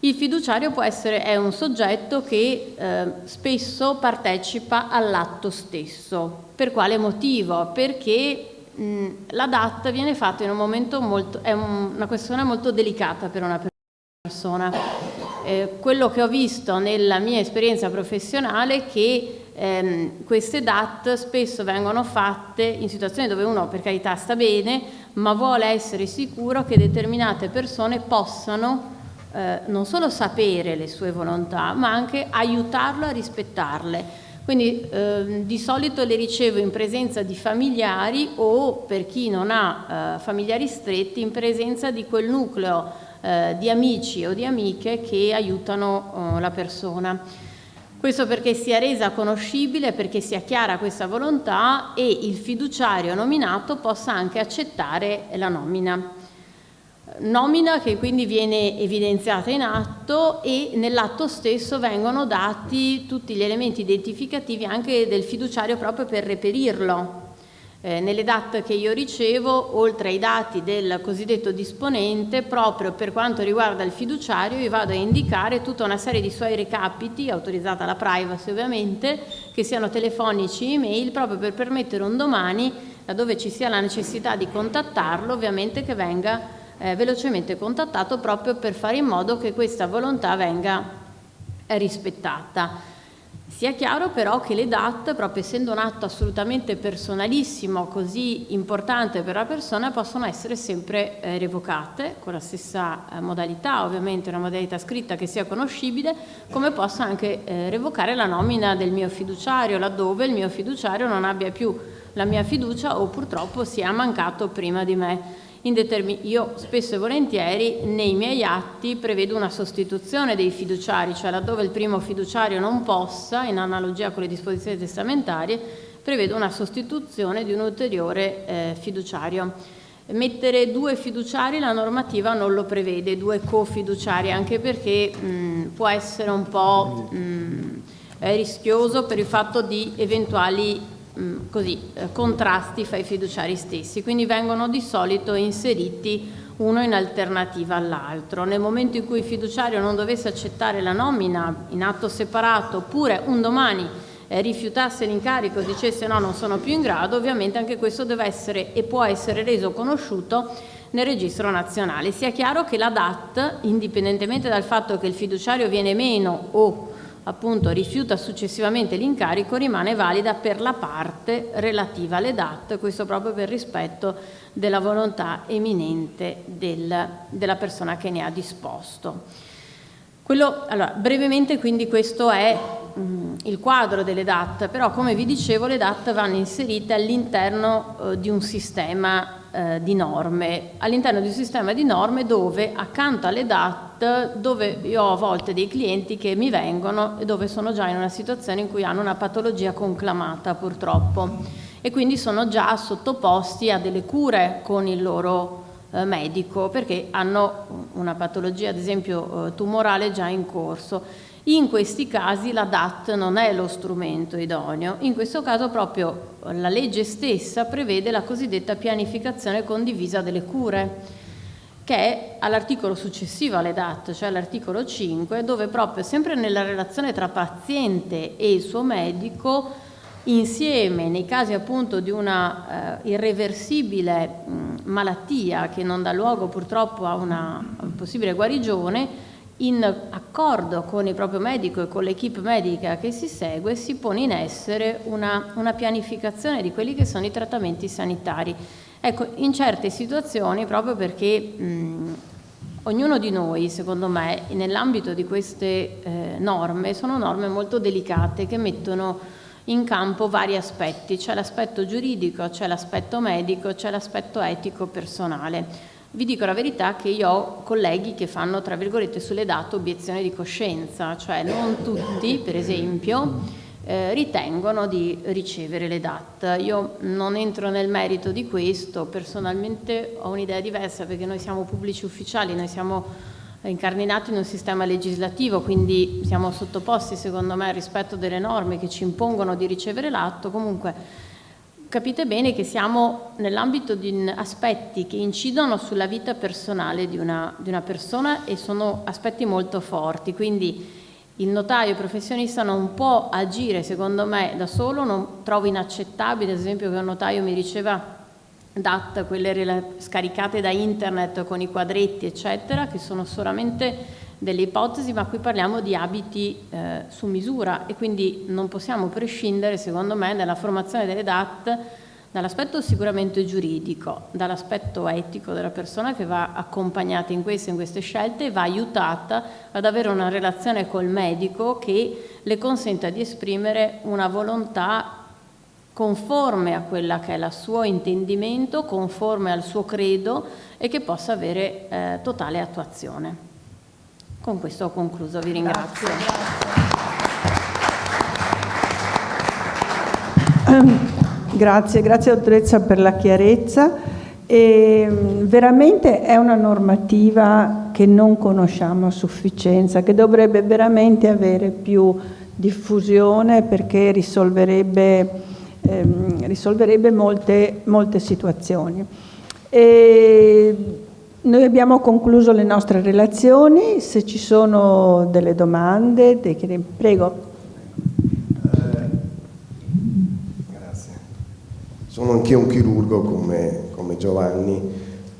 Il fiduciario è un soggetto che spesso partecipa all'atto stesso. Per quale motivo? Perché la DAT viene fatta in un momento è una questione molto delicata per una persona. Quello che ho visto nella mia esperienza professionale è che queste DAT spesso vengono fatte in situazioni dove uno, per carità, sta bene, ma vuole essere sicuro che determinate persone possano non solo sapere le sue volontà, ma anche aiutarlo a rispettarle. Quindi di solito le ricevo in presenza di familiari o, per chi non ha familiari stretti, in presenza di quel nucleo di amici o di amiche che aiutano la persona. Questo perché sia resa conoscibile, perché sia chiara questa volontà e il fiduciario nominato possa anche accettare la nomina che quindi viene evidenziata in atto, e nell'atto stesso vengono dati tutti gli elementi identificativi anche del fiduciario proprio per reperirlo. Nelle DAT che io ricevo, oltre ai dati del cosiddetto disponente, proprio per quanto riguarda il fiduciario io vado a indicare tutta una serie di suoi recapiti, autorizzata la privacy ovviamente, che siano telefonici, email, proprio per permettere un domani, laddove ci sia la necessità di contattarlo, ovviamente che venga velocemente contattato, proprio per fare in modo che questa volontà venga rispettata. Sia chiaro però che le DAT, proprio essendo un atto assolutamente personalissimo, così importante per la persona, possono essere sempre revocate con la stessa modalità, ovviamente una modalità scritta che sia conoscibile, come posso anche revocare la nomina del mio fiduciario, laddove il mio fiduciario non abbia più la mia fiducia o purtroppo sia mancato prima di me. Io spesso e volentieri nei miei atti prevedo una sostituzione dei fiduciari, cioè laddove il primo fiduciario non possa, in analogia con le disposizioni testamentarie, prevedo una sostituzione di un ulteriore fiduciario. Mettere 2 fiduciari la normativa non lo prevede, 2 cofiduciari, anche perché può essere un po' rischioso per il fatto di eventuali contrasti fra i fiduciari stessi, quindi vengono di solito inseriti uno in alternativa all'altro. Nel momento in cui il fiduciario non dovesse accettare la nomina in atto separato, oppure un domani rifiutasse l'incarico, dicesse no, non sono più in grado, ovviamente anche questo deve essere e può essere reso conosciuto nel registro nazionale. Sia chiaro che la DAT, indipendentemente dal fatto che il fiduciario viene meno o appunto rifiuta successivamente l'incarico, rimane valida per la parte relativa alle DAT, questo proprio per rispetto della volontà eminente della persona che ne ha disposto. Allora, brevemente quindi questo è il quadro delle DAT, però come vi dicevo le DAT vanno inserite all'interno di un sistema di norme, dove accanto alle DAT, dove io ho a volte dei clienti che mi vengono e dove sono già in una situazione in cui hanno una patologia conclamata purtroppo e quindi sono già sottoposti a delle cure con il loro medico perché hanno una patologia ad esempio tumorale già in corso. In questi casi la DAT non è lo strumento idoneo, in questo caso proprio la legge stessa prevede la cosiddetta pianificazione condivisa delle cure, che è all'articolo successivo alle DAT, cioè all'articolo 5, dove proprio sempre nella relazione tra paziente e il suo medico, insieme nei casi appunto di una irreversibile malattia che non dà luogo purtroppo a una possibile guarigione, in accordo con il proprio medico e con l'equipe medica che si segue, si pone in essere una pianificazione di quelli che sono i trattamenti sanitari. Ecco, in certe situazioni, proprio perché ognuno di noi, secondo me, nell'ambito di queste norme, sono norme molto delicate che mettono in campo vari aspetti, c'è l'aspetto giuridico, c'è l'aspetto medico, c'è l'aspetto etico personale. Vi dico la verità che io ho colleghi che fanno, tra virgolette, sulle DAT obiezione di coscienza, cioè non tutti, per esempio, ritengono di ricevere le DAT. Io non entro nel merito di questo, personalmente ho un'idea diversa perché noi siamo pubblici ufficiali, noi siamo incardinati in un sistema legislativo, quindi siamo sottoposti, secondo me, al rispetto delle norme che ci impongono di ricevere l'atto. Comunque capite bene che siamo nell'ambito di aspetti che incidono sulla vita personale di una persona e sono aspetti molto forti, quindi il notaio professionista non può agire, secondo me, da solo. Non trovo inaccettabile, ad esempio, che un notaio mi riceva DAT, quelle scaricate da internet con i quadretti, eccetera, che sono solamente delle ipotesi, ma qui parliamo di abiti su misura e quindi non possiamo prescindere, secondo me, nella formazione delle DAT dall'aspetto sicuramente giuridico, dall'aspetto etico della persona che va accompagnata in queste scelte e va aiutata ad avere una relazione col medico che le consenta di esprimere una volontà conforme a quella che è il suo intendimento, conforme al suo credo e che possa avere totale attuazione. Con questo ho concluso, vi ringrazio. Grazie dottoressa per la chiarezza. E veramente è una normativa che non conosciamo a sufficienza, che dovrebbe veramente avere più diffusione perché risolverebbe molte situazioni. Noi abbiamo concluso le nostre relazioni, se ci sono delle domande, prego. Grazie. Sono anch'io un chirurgo come Giovanni.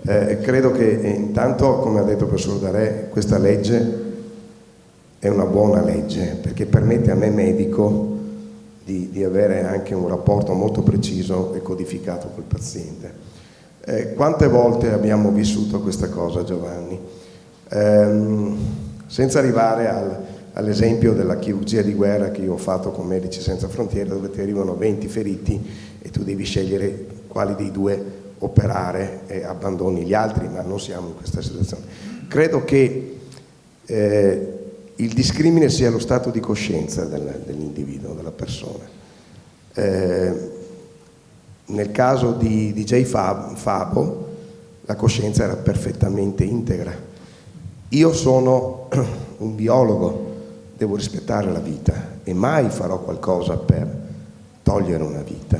Credo che intanto, come ha detto il professor Darè, questa legge è una buona legge perché permette a me medico di avere anche un rapporto molto preciso e codificato col paziente. Quante volte abbiamo vissuto questa cosa, Giovanni? Senza arrivare all'esempio della chirurgia di guerra che io ho fatto con Medici Senza Frontiere, dove ti arrivano 20 feriti e tu devi scegliere quali dei due operare e abbandoni gli altri, ma non siamo in questa situazione. Credo che il discrimine sia lo stato di coscienza dell'individuo, della persona. Nel caso di DJ Fabo la coscienza era perfettamente integra. Io sono un biologo, devo rispettare la vita e mai farò qualcosa per togliere una vita.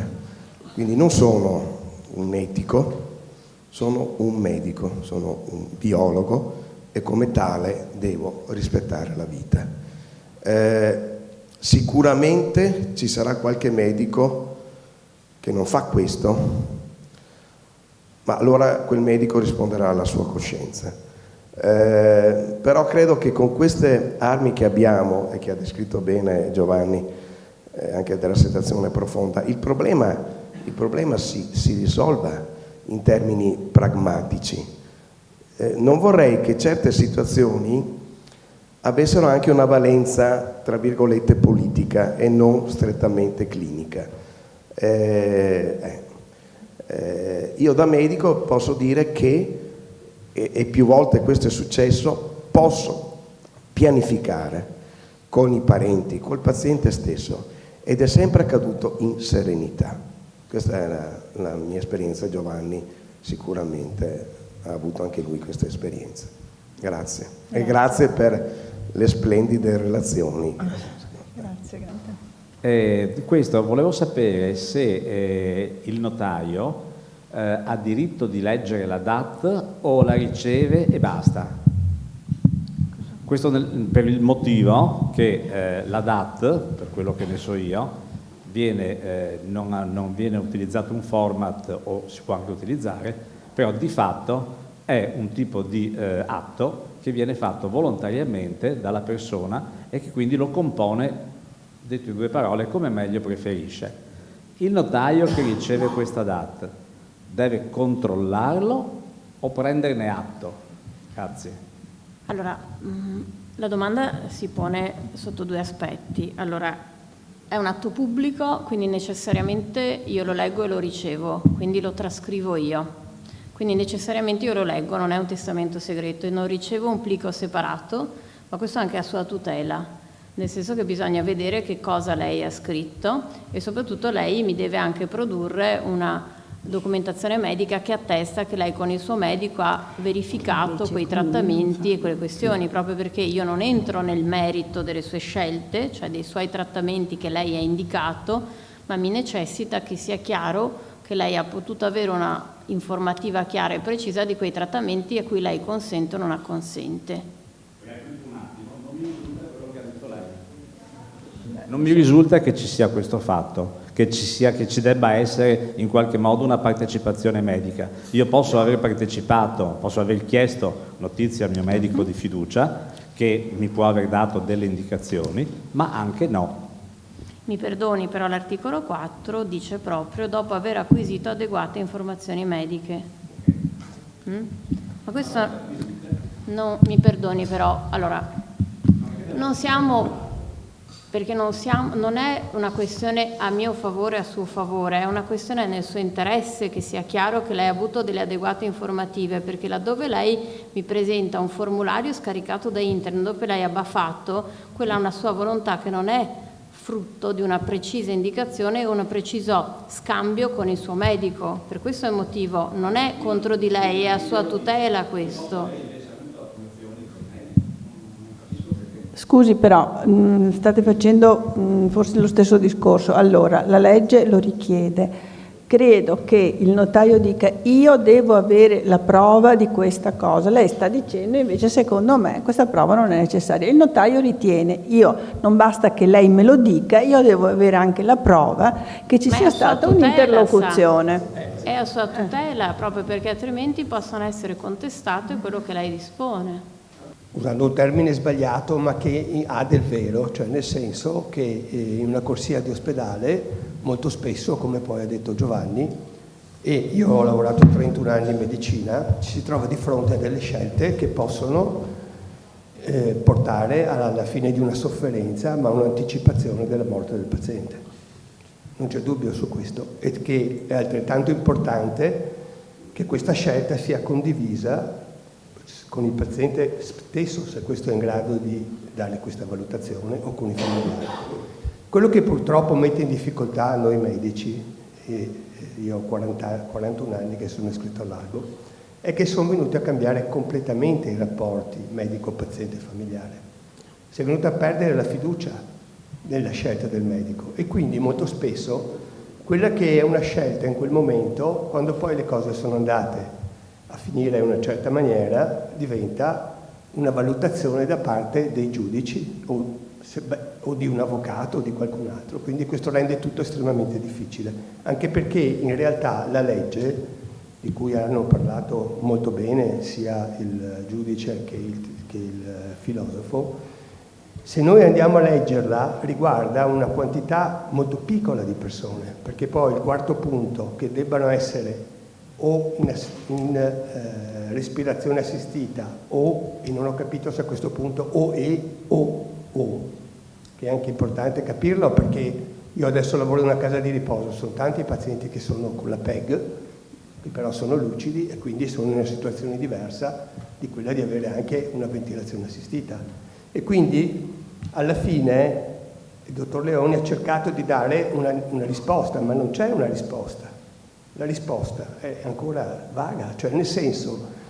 Quindi non sono un etico, sono un medico, sono un biologo e come tale devo rispettare la vita. Sicuramente ci sarà qualche medico che non fa questo, ma allora quel medico risponderà alla sua coscienza. Però credo che con queste armi che abbiamo, e che ha descritto bene Giovanni, anche della sedazione profonda, il problema si risolva in termini pragmatici. Non vorrei che certe situazioni avessero anche una valenza, tra virgolette, politica e non strettamente clinica. Io da medico posso dire che, e più volte questo è successo, posso pianificare con i parenti, col paziente stesso, ed è sempre accaduto in serenità. Questa è la mia esperienza. Giovanni sicuramente ha avuto anche lui questa esperienza. Grazie. E grazie per le splendide relazioni. Grazie. Questo volevo sapere se il notaio ha diritto di leggere la DAT o la riceve e basta. Questo per il motivo che la DAT, per quello che ne so io, non viene utilizzato un format, o si può anche utilizzare, però di fatto è un tipo di atto che viene fatto volontariamente dalla persona e che quindi lo compone, detto in due parole, come meglio preferisce. Il notaio che riceve questa DAT deve controllarlo o prenderne atto? Grazie. Allora, la domanda si pone sotto due aspetti. Allora, è un atto pubblico, quindi necessariamente io lo leggo e lo ricevo, quindi lo trascrivo io. Quindi necessariamente io lo leggo, non è un testamento segreto e non ricevo un plico separato, ma questo anche a sua tutela, nel senso che bisogna vedere che cosa lei ha scritto e soprattutto lei mi deve anche produrre una documentazione medica che attesta che lei con il suo medico ha verificato quei trattamenti e quelle questioni, proprio perché io non entro nel merito delle sue scelte, cioè dei suoi trattamenti che lei ha indicato, ma mi necessita che sia chiaro che lei ha potuto avere una informativa chiara e precisa di quei trattamenti a cui lei consente o non acconsente. Non mi risulta che ci sia questo fatto, che ci debba essere in qualche modo una partecipazione medica. Io posso aver partecipato, posso aver chiesto notizie al mio medico di fiducia, che mi può aver dato delle indicazioni, ma anche no. Mi perdoni, però l'articolo 4 dice proprio dopo aver acquisito adeguate informazioni mediche. Ma questo no, mi perdoni, però allora non siamo, perché non è una questione a mio favore o a suo favore, è una questione nel suo interesse che sia chiaro che lei ha avuto delle adeguate informative, perché laddove lei mi presenta un formulario scaricato da internet dove lei ha baffato, quella è una sua volontà che non è frutto di una precisa indicazione o un preciso scambio con il suo medico. Per questo è il motivo, non è contro di lei, è a sua tutela questo. Scusi però, state facendo forse lo stesso discorso. Allora, la legge lo richiede. Credo che il notaio dica io devo avere la prova di questa cosa. Lei sta dicendo invece secondo me questa prova non è necessaria. Il notaio ritiene non basta che lei me lo dica, io devo avere anche la prova che ci sia stata un'interlocuzione. È a sua tutela, proprio perché altrimenti possono essere contestate quello che lei dispone. Usando un termine sbagliato ma che ha del vero, cioè nel senso che in una corsia di ospedale molto spesso, come poi ha detto Giovanni, e io ho lavorato 31 anni in medicina, ci si trova di fronte a delle scelte che possono portare alla fine di una sofferenza, ma un'anticipazione della morte del paziente. Non c'è dubbio su questo, e che è altrettanto importante che questa scelta sia condivisa con il paziente stesso, se questo è in grado di dare questa valutazione, o con i familiari. Quello che purtroppo mette in difficoltà noi medici, e io ho 41 anni che sono iscritto all'albo, è che sono venuti a cambiare completamente i rapporti medico-paziente-familiare. Si è venuta a perdere la fiducia nella scelta del medico e quindi molto spesso quella che è una scelta in quel momento, quando poi le cose sono andate a finire in una certa maniera, diventa una valutazione da parte dei giudici o o di un avvocato o di qualcun altro, quindi questo rende tutto estremamente difficile, anche perché in realtà la legge, di cui hanno parlato molto bene sia il giudice che il filosofo, se noi andiamo a leggerla riguarda una quantità molto piccola di persone, perché poi il quarto punto, che debbano essere o in respirazione assistita o, e non ho capito se a questo punto o, che è anche importante capirlo, perché io adesso lavoro in una casa di riposo, sono tanti i pazienti che sono con la PEG, che però sono lucidi e quindi sono in una situazione diversa di quella di avere anche una ventilazione assistita. E quindi alla fine il dottor Leoni ha cercato di dare una risposta, ma non c'è una risposta. La risposta è ancora vaga, cioè nel senso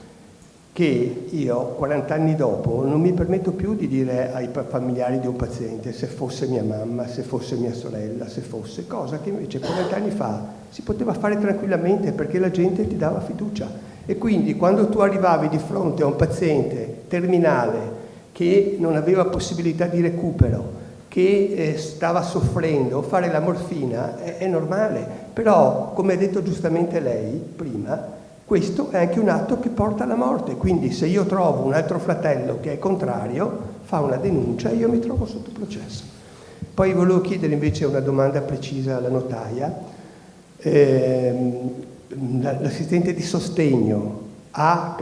che io 40 anni dopo non mi permetto più di dire ai familiari di un paziente se fosse mia mamma, se fosse mia sorella, se fosse, cosa che invece 40 anni fa si poteva fare tranquillamente perché la gente ti dava fiducia. E quindi quando tu arrivavi di fronte a un paziente terminale che non aveva possibilità di recupero, che stava soffrendo, fare la morfina è normale, però come ha detto giustamente lei prima, questo è anche un atto che porta alla morte, quindi se io trovo un altro fratello che è contrario, fa una denuncia e io mi trovo sotto processo. Poi volevo chiedere invece una domanda precisa alla notaia. L'assistente di sostegno ha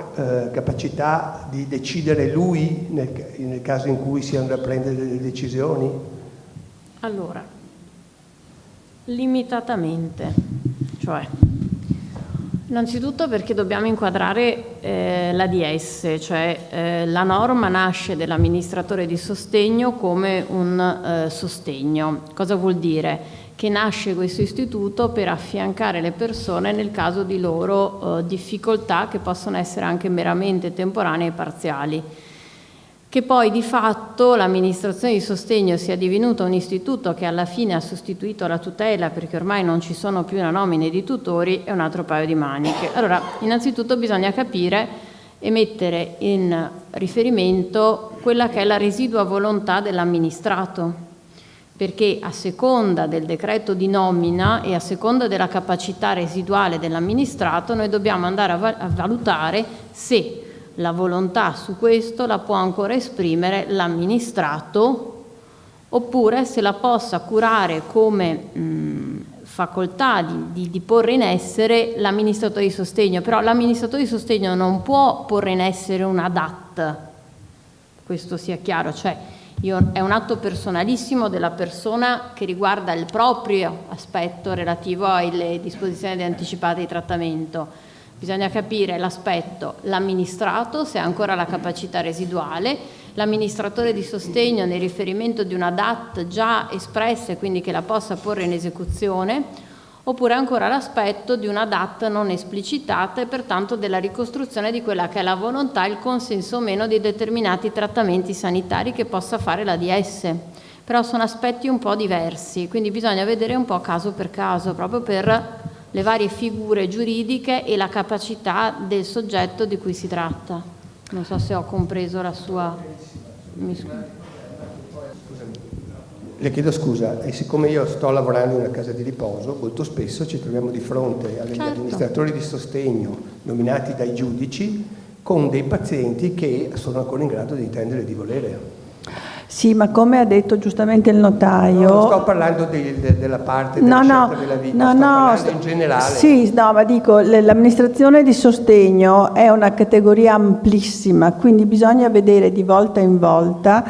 capacità di decidere lui nel caso in cui si andrà a prendere delle decisioni? Allora, limitatamente, cioè innanzitutto perché dobbiamo inquadrare l'ADS, cioè la norma nasce dell'amministratore di sostegno come un sostegno. Cosa vuol dire? Che nasce questo istituto per affiancare le persone nel caso di loro difficoltà che possono essere anche meramente temporanee e parziali. Che poi di fatto l'amministrazione di sostegno sia divenuta un istituto che alla fine ha sostituito la tutela perché ormai non ci sono più una nomina di tutori è un altro paio di maniche. Allora, innanzitutto bisogna capire e mettere in riferimento quella che è la residua volontà dell'amministrato, perché a seconda del decreto di nomina e a seconda della capacità residuale dell'amministrato noi dobbiamo andare a valutare se la volontà su questo la può ancora esprimere l'amministrato oppure se la possa curare come facoltà di porre in essere l'amministratore di sostegno. Però l'amministratore di sostegno non può porre in essere una DAT, questo sia chiaro, cioè è un atto personalissimo della persona che riguarda il proprio aspetto relativo alle disposizioni anticipate di trattamento. Bisogna capire l'aspetto, l'amministrato, se ha ancora la capacità residuale, l'amministratore di sostegno nel riferimento di una DAT già espressa e quindi che la possa porre in esecuzione, oppure ancora l'aspetto di una DAT non esplicitata e pertanto della ricostruzione di quella che è la volontà e il consenso o meno di determinati trattamenti sanitari che possa fare l'ADS. Però sono aspetti un po' diversi, quindi bisogna vedere un po' caso per caso, proprio per le varie figure giuridiche e la capacità del soggetto di cui si tratta. Non so se ho compreso la sua... Le chiedo scusa, e siccome io sto lavorando in una casa di riposo, molto spesso ci troviamo di fronte agli amministratori di sostegno nominati dai giudici con dei pazienti che sono ancora in grado di intendere e di volere. Sì, ma come ha detto giustamente il notaio... No, non sto parlando della parte della scelta della vita, sto parlando in generale. Sì, no, ma dico, l'amministrazione di sostegno è una categoria amplissima, quindi bisogna vedere di volta in volta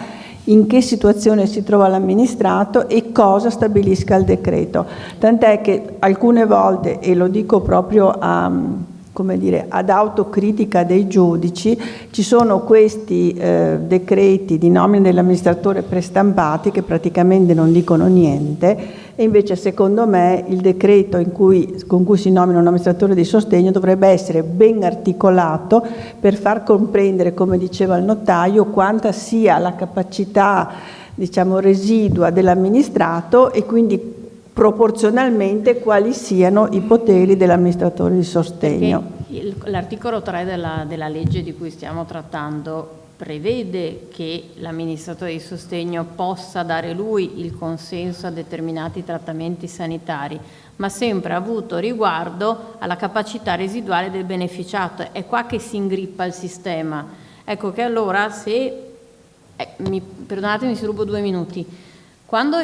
in che situazione si trova l'amministrato e cosa stabilisca il decreto. Tant'è che alcune volte, e lo dico proprio ad autocritica dei giudici, ci sono questi decreti di nomina dell'amministratore prestampati che praticamente non dicono niente, e invece secondo me il decreto con cui si nomina un amministratore di sostegno dovrebbe essere ben articolato per far comprendere, come diceva il notaio, quanta sia la capacità, residua dell'amministrato e quindi proporzionalmente quali siano i poteri dell'amministratore di sostegno. L'articolo 3 della legge di cui stiamo trattando prevede che l'amministratore di sostegno possa dare lui il consenso a determinati trattamenti sanitari, ma sempre avuto riguardo alla capacità residuale del beneficiato. È qua che si ingrippa il sistema. Ecco che allora perdonatemi se rubo 2 minuti, quando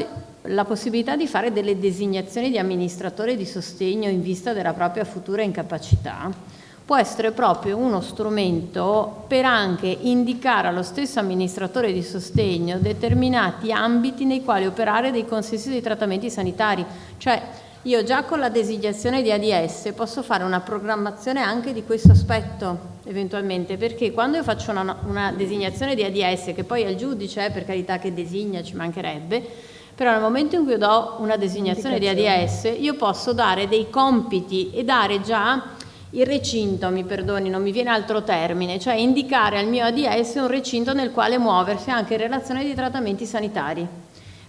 la possibilità di fare delle designazioni di amministratore di sostegno in vista della propria futura incapacità può essere proprio uno strumento per anche indicare allo stesso amministratore di sostegno determinati ambiti nei quali operare dei consensi dei trattamenti sanitari. Cioè, io già con la designazione di ADS posso fare una programmazione anche di questo aspetto, eventualmente, perché quando io faccio una designazione di ADS, che poi è il giudice, per carità, che designa, ci mancherebbe, però nel momento in cui io do una designazione di ADS, io posso dare dei compiti e dare già il recinto, mi perdoni, non mi viene altro termine, cioè indicare al mio ADS un recinto nel quale muoversi anche in relazione ai trattamenti sanitari.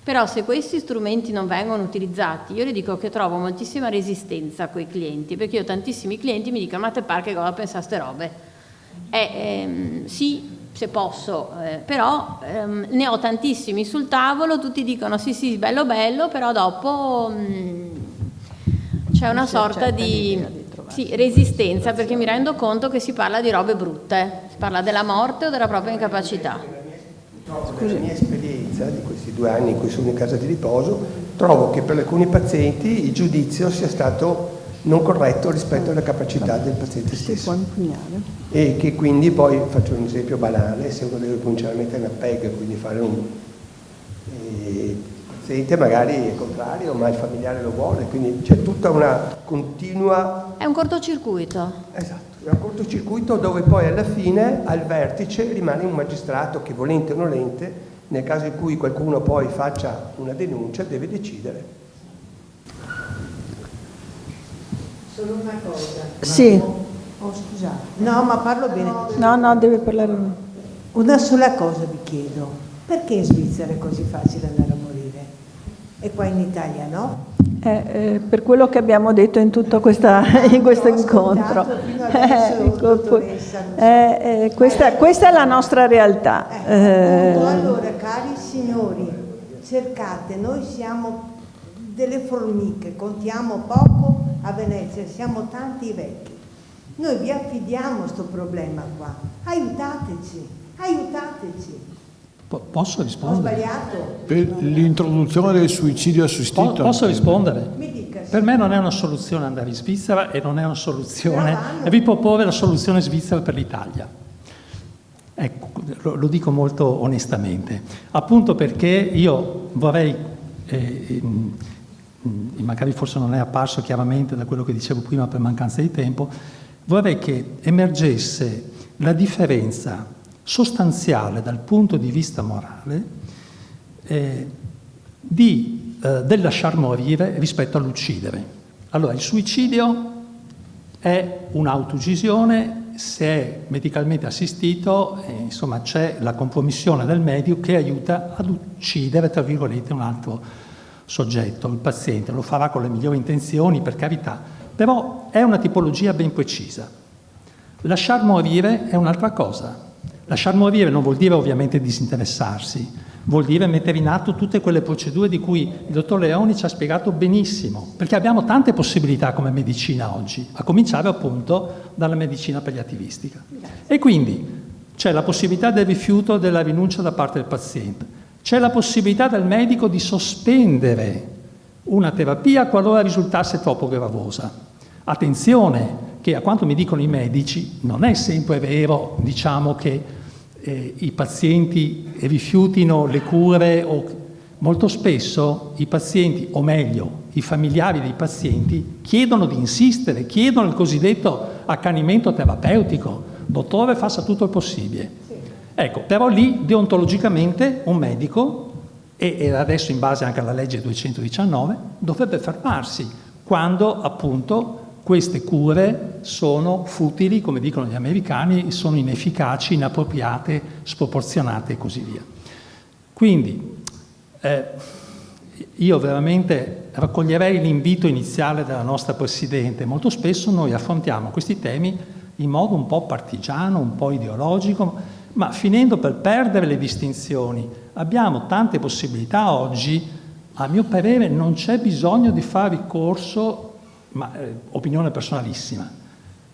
Però se questi strumenti non vengono utilizzati, io le dico che trovo moltissima resistenza coi clienti, perché io tantissimi clienti mi dicono: ma te pare che cosa pensa a ste robe? Sì, se posso, però ne ho tantissimi sul tavolo, tutti dicono sì, bello bello, però dopo c'è una sorta di resistenza, perché mi rendo conto che si parla di robe brutte, si parla della morte o della propria incapacità. Nella mia esperienza di questi 2 anni in cui sono in casa di riposo, trovo che per alcuni pazienti il giudizio sia stato non corretto rispetto alla capacità del paziente stesso, e che quindi poi, faccio un esempio banale, se uno deve cominciare a mettere una PEG, quindi fare il paziente magari è contrario, ma il familiare lo vuole, quindi c'è tutta una continua... È un cortocircuito. Esatto, è un cortocircuito dove poi alla fine al vertice rimane un magistrato che, volente o nolente, nel caso in cui qualcuno poi faccia una denuncia, deve decidere. Solo una cosa. Sì. Oh, scusate. No, ma parlo bene. No, deve parlare lui. Una sola cosa vi chiedo. Perché in Svizzera è così facile andare a morire? E qua in Italia no? Per quello che abbiamo detto in tutto questo incontro. Questa è la nostra realtà. Allora, cari signori, cercate, noi siamo delle formiche, contiamo poco a Venezia, siamo tanti vecchi. Noi vi affidiamo sto problema qua. Aiutateci. Posso rispondere? Ho sbagliato? Per l'introduzione del suicidio assistito. Posso rispondere? Mi dica, sì. Per me non è una soluzione andare in Svizzera e non è una soluzione vi proporre la soluzione svizzera per l'Italia. Ecco, lo dico molto onestamente, appunto perché io vorrei, magari forse non è apparso chiaramente da quello che dicevo prima per mancanza di tempo, vorrei che emergesse la differenza sostanziale dal punto di vista morale del lasciar morire rispetto all'uccidere. Allora, il suicidio è un'autouccisione, se è medicalmente assistito, insomma c'è la compromissione del medico che aiuta ad uccidere, tra virgolette, un altro soggetto, il paziente. Lo farà con le migliori intenzioni, per carità, però è una tipologia ben precisa. Lasciar morire è un'altra cosa. Lasciar morire non vuol dire ovviamente disinteressarsi, vuol dire mettere in atto tutte quelle procedure di cui il dottor Leoni ci ha spiegato benissimo, perché abbiamo tante possibilità come medicina oggi, a cominciare appunto dalla medicina palliativistica. E quindi c'è la possibilità del rifiuto della rinuncia da parte del paziente, c'è la possibilità del medico di sospendere una terapia qualora risultasse troppo gravosa. Attenzione, che a quanto mi dicono i medici non è sempre vero, diciamo, che i pazienti rifiutino le cure, o molto spesso i pazienti, o meglio, i familiari dei pazienti chiedono di insistere, chiedono il cosiddetto accanimento terapeutico. Dottore, faccia tutto il possibile. Ecco, però lì deontologicamente un medico, e adesso in base anche alla legge 219, dovrebbe fermarsi quando appunto queste cure sono futili, come dicono gli americani, sono inefficaci, inappropriate, sproporzionate e così via. Quindi io veramente raccoglierei l'invito iniziale della nostra Presidente. Molto spesso noi affrontiamo questi temi in modo un po' partigiano, un po' ideologico, ma finendo per perdere le distinzioni. Abbiamo tante possibilità oggi, a mio parere non c'è bisogno di fare ricorso, ma opinione personalissima,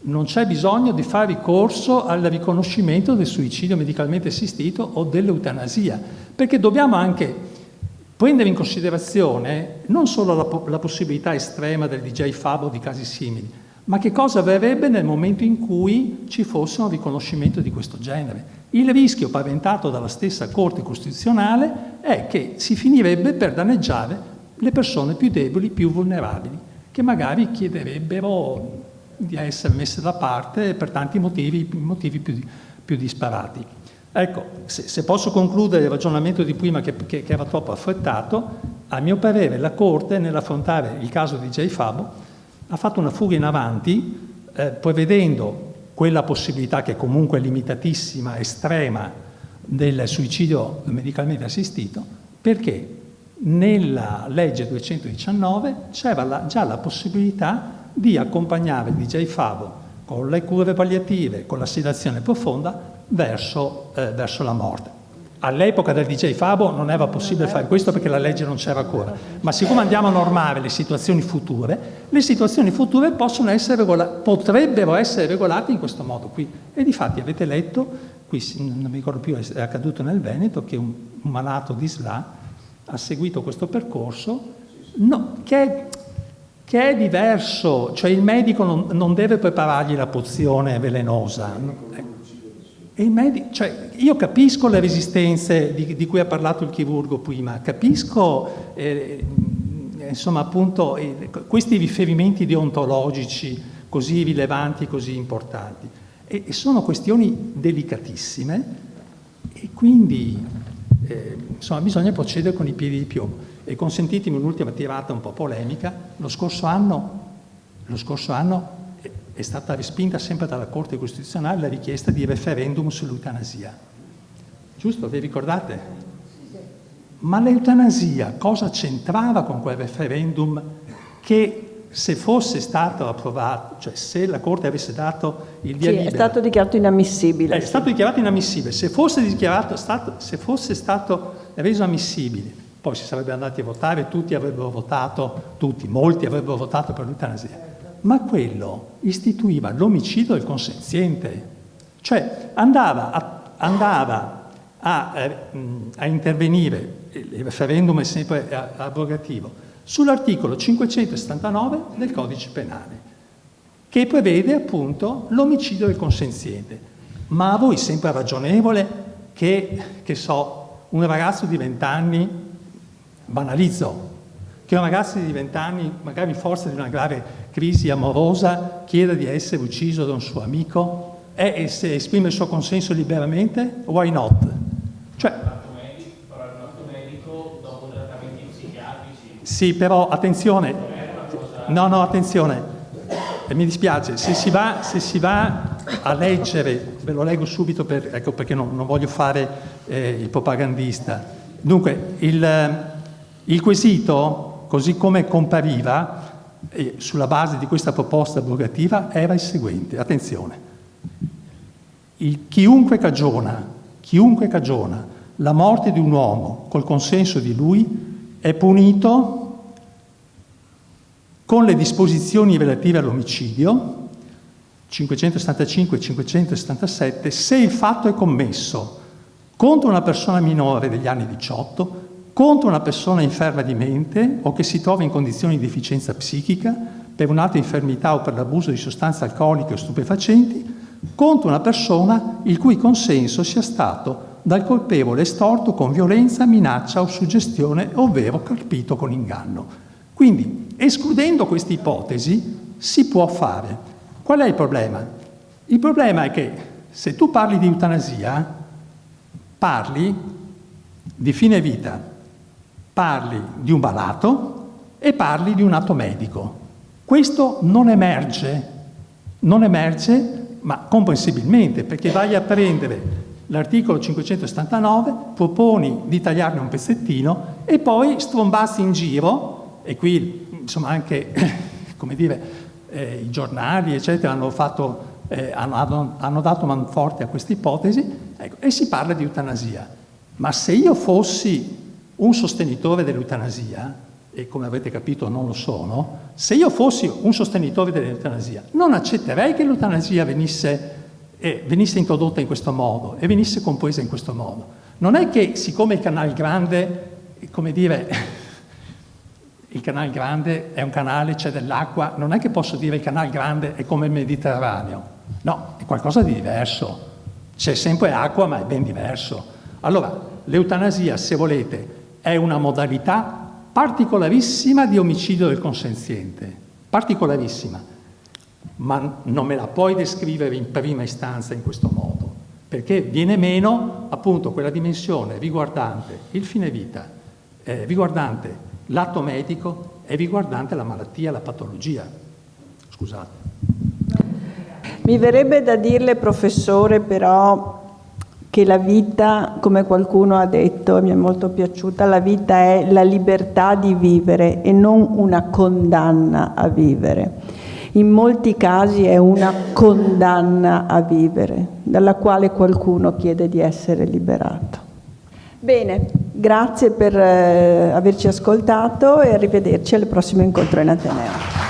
non c'è bisogno di fare ricorso al riconoscimento del suicidio medicalmente assistito o dell'eutanasia, perché dobbiamo anche prendere in considerazione non solo la possibilità estrema del DJ Fabo di casi simili, ma che cosa avverrebbe nel momento in cui ci fosse un riconoscimento di questo genere. Il rischio paventato dalla stessa Corte Costituzionale è che si finirebbe per danneggiare le persone più deboli, più vulnerabili, che magari chiederebbero di essere messe da parte per tanti motivi più disparati. Ecco, se posso concludere il ragionamento di prima che era troppo affrettato, a mio parere la Corte nell'affrontare il caso di DJ Fabo ha fatto una fuga in avanti prevedendo quella possibilità che comunque è limitatissima, estrema, del suicidio medicalmente assistito, perché nella legge 219 c'era già la possibilità di accompagnare il DJ Fabo con le cure palliative, con la sedazione profonda verso la morte. All'epoca del DJ Fabo non era possibile fare questo perché la legge non c'era ancora, ma siccome andiamo a normare le situazioni future potrebbero essere regolate in questo modo qui. E difatti avete letto, qui non mi ricordo più, è accaduto nel Veneto, che un malato di SLA ha seguito questo percorso, che è diverso, cioè il medico non deve preparargli la pozione velenosa. E cioè, io capisco le resistenze di cui ha parlato il chirurgo prima, capisco insomma appunto questi riferimenti deontologici così rilevanti, così importanti, e sono questioni delicatissime e quindi insomma bisogna procedere con i piedi di piombo. E consentitemi un'ultima tirata un po' polemica: lo scorso anno è stata respinta sempre dalla Corte Costituzionale la richiesta di referendum sull'eutanasia. Giusto? Vi ricordate? Ma l'eutanasia cosa c'entrava con quel referendum che, se fosse stato approvato, cioè se la Corte avesse dato il via libera... È stato dichiarato inammissibile. È stato dichiarato inammissibile. Se fosse stato reso ammissibile, poi si sarebbe andati a votare, molti avrebbero votato per l'eutanasia. Ma quello istituiva l'omicidio del consenziente, cioè andava a intervenire, il referendum è sempre abrogativo, sull'articolo 579 del Codice Penale, che prevede appunto l'omicidio del consenziente. Ma a voi sembra ragionevole che un ragazzo di 20 anni, banalizzo, che un ragazzo di 20 anni, magari in forza di una grave crisi amorosa, chieda di essere ucciso da un suo amico e se esprime il suo consenso liberamente, why not? Cioè, però il nostro medico dopo trattamenti psichiatrici... Sì, però attenzione, attenzione, mi dispiace, se si va a leggere, ve lo leggo subito perché non voglio fare il propagandista. Dunque, il quesito, così come compariva sulla base di questa proposta abrogativa, era il seguente: attenzione, chiunque cagiona la morte di un uomo col consenso di lui è punito con le disposizioni relative all'omicidio 575 e 577 se il fatto è commesso contro una persona minore degli anni 18, contro una persona inferma di mente o che si trova in condizioni di deficienza psichica per un'altra infermità o per l'abuso di sostanze alcoliche o stupefacenti, contro una persona il cui consenso sia stato dal colpevole estorto con violenza, minaccia o suggestione, ovvero carpito con inganno. Quindi, escludendo queste ipotesi, si può fare. Qual è il problema? Il problema è che se tu parli di eutanasia, parli di fine vita, parli di un malato e parli di un atto medico. Questo non emerge, ma comprensibilmente, perché vai a prendere l'articolo 579, proponi di tagliarne un pezzettino e poi strombazzi in giro, e qui insomma anche, come dire, i giornali eccetera hanno dato manforte a questa ipotesi, Ecco, e si parla di eutanasia. Ma se io fossi un sostenitore dell'eutanasia, e come avete capito non lo sono, se io fossi un sostenitore dell'eutanasia, non accetterei che l'eutanasia venisse introdotta in questo modo e venisse compresa in questo modo. Non è che siccome il Canal Grande, come dire, il Canal Grande è un canale, c'è dell'acqua, non è che posso dire il Canal Grande è come il Mediterraneo. No, è qualcosa di diverso. C'è sempre acqua, ma è ben diverso. Allora, l'eutanasia, se volete, è una modalità particolarissima di omicidio del consenziente, particolarissima, ma non me la puoi descrivere in prima istanza in questo modo, perché viene meno appunto quella dimensione riguardante il fine vita, riguardante l'atto medico e riguardante la malattia, la patologia. Scusate. Mi verrebbe da dirle, professore, però, che la vita, come qualcuno ha detto, e mi è molto piaciuta, la vita è la libertà di vivere e non una condanna a vivere. In molti casi è una condanna a vivere, dalla quale qualcuno chiede di essere liberato. Bene, grazie per averci ascoltato e arrivederci al prossimo incontro in Ateneo.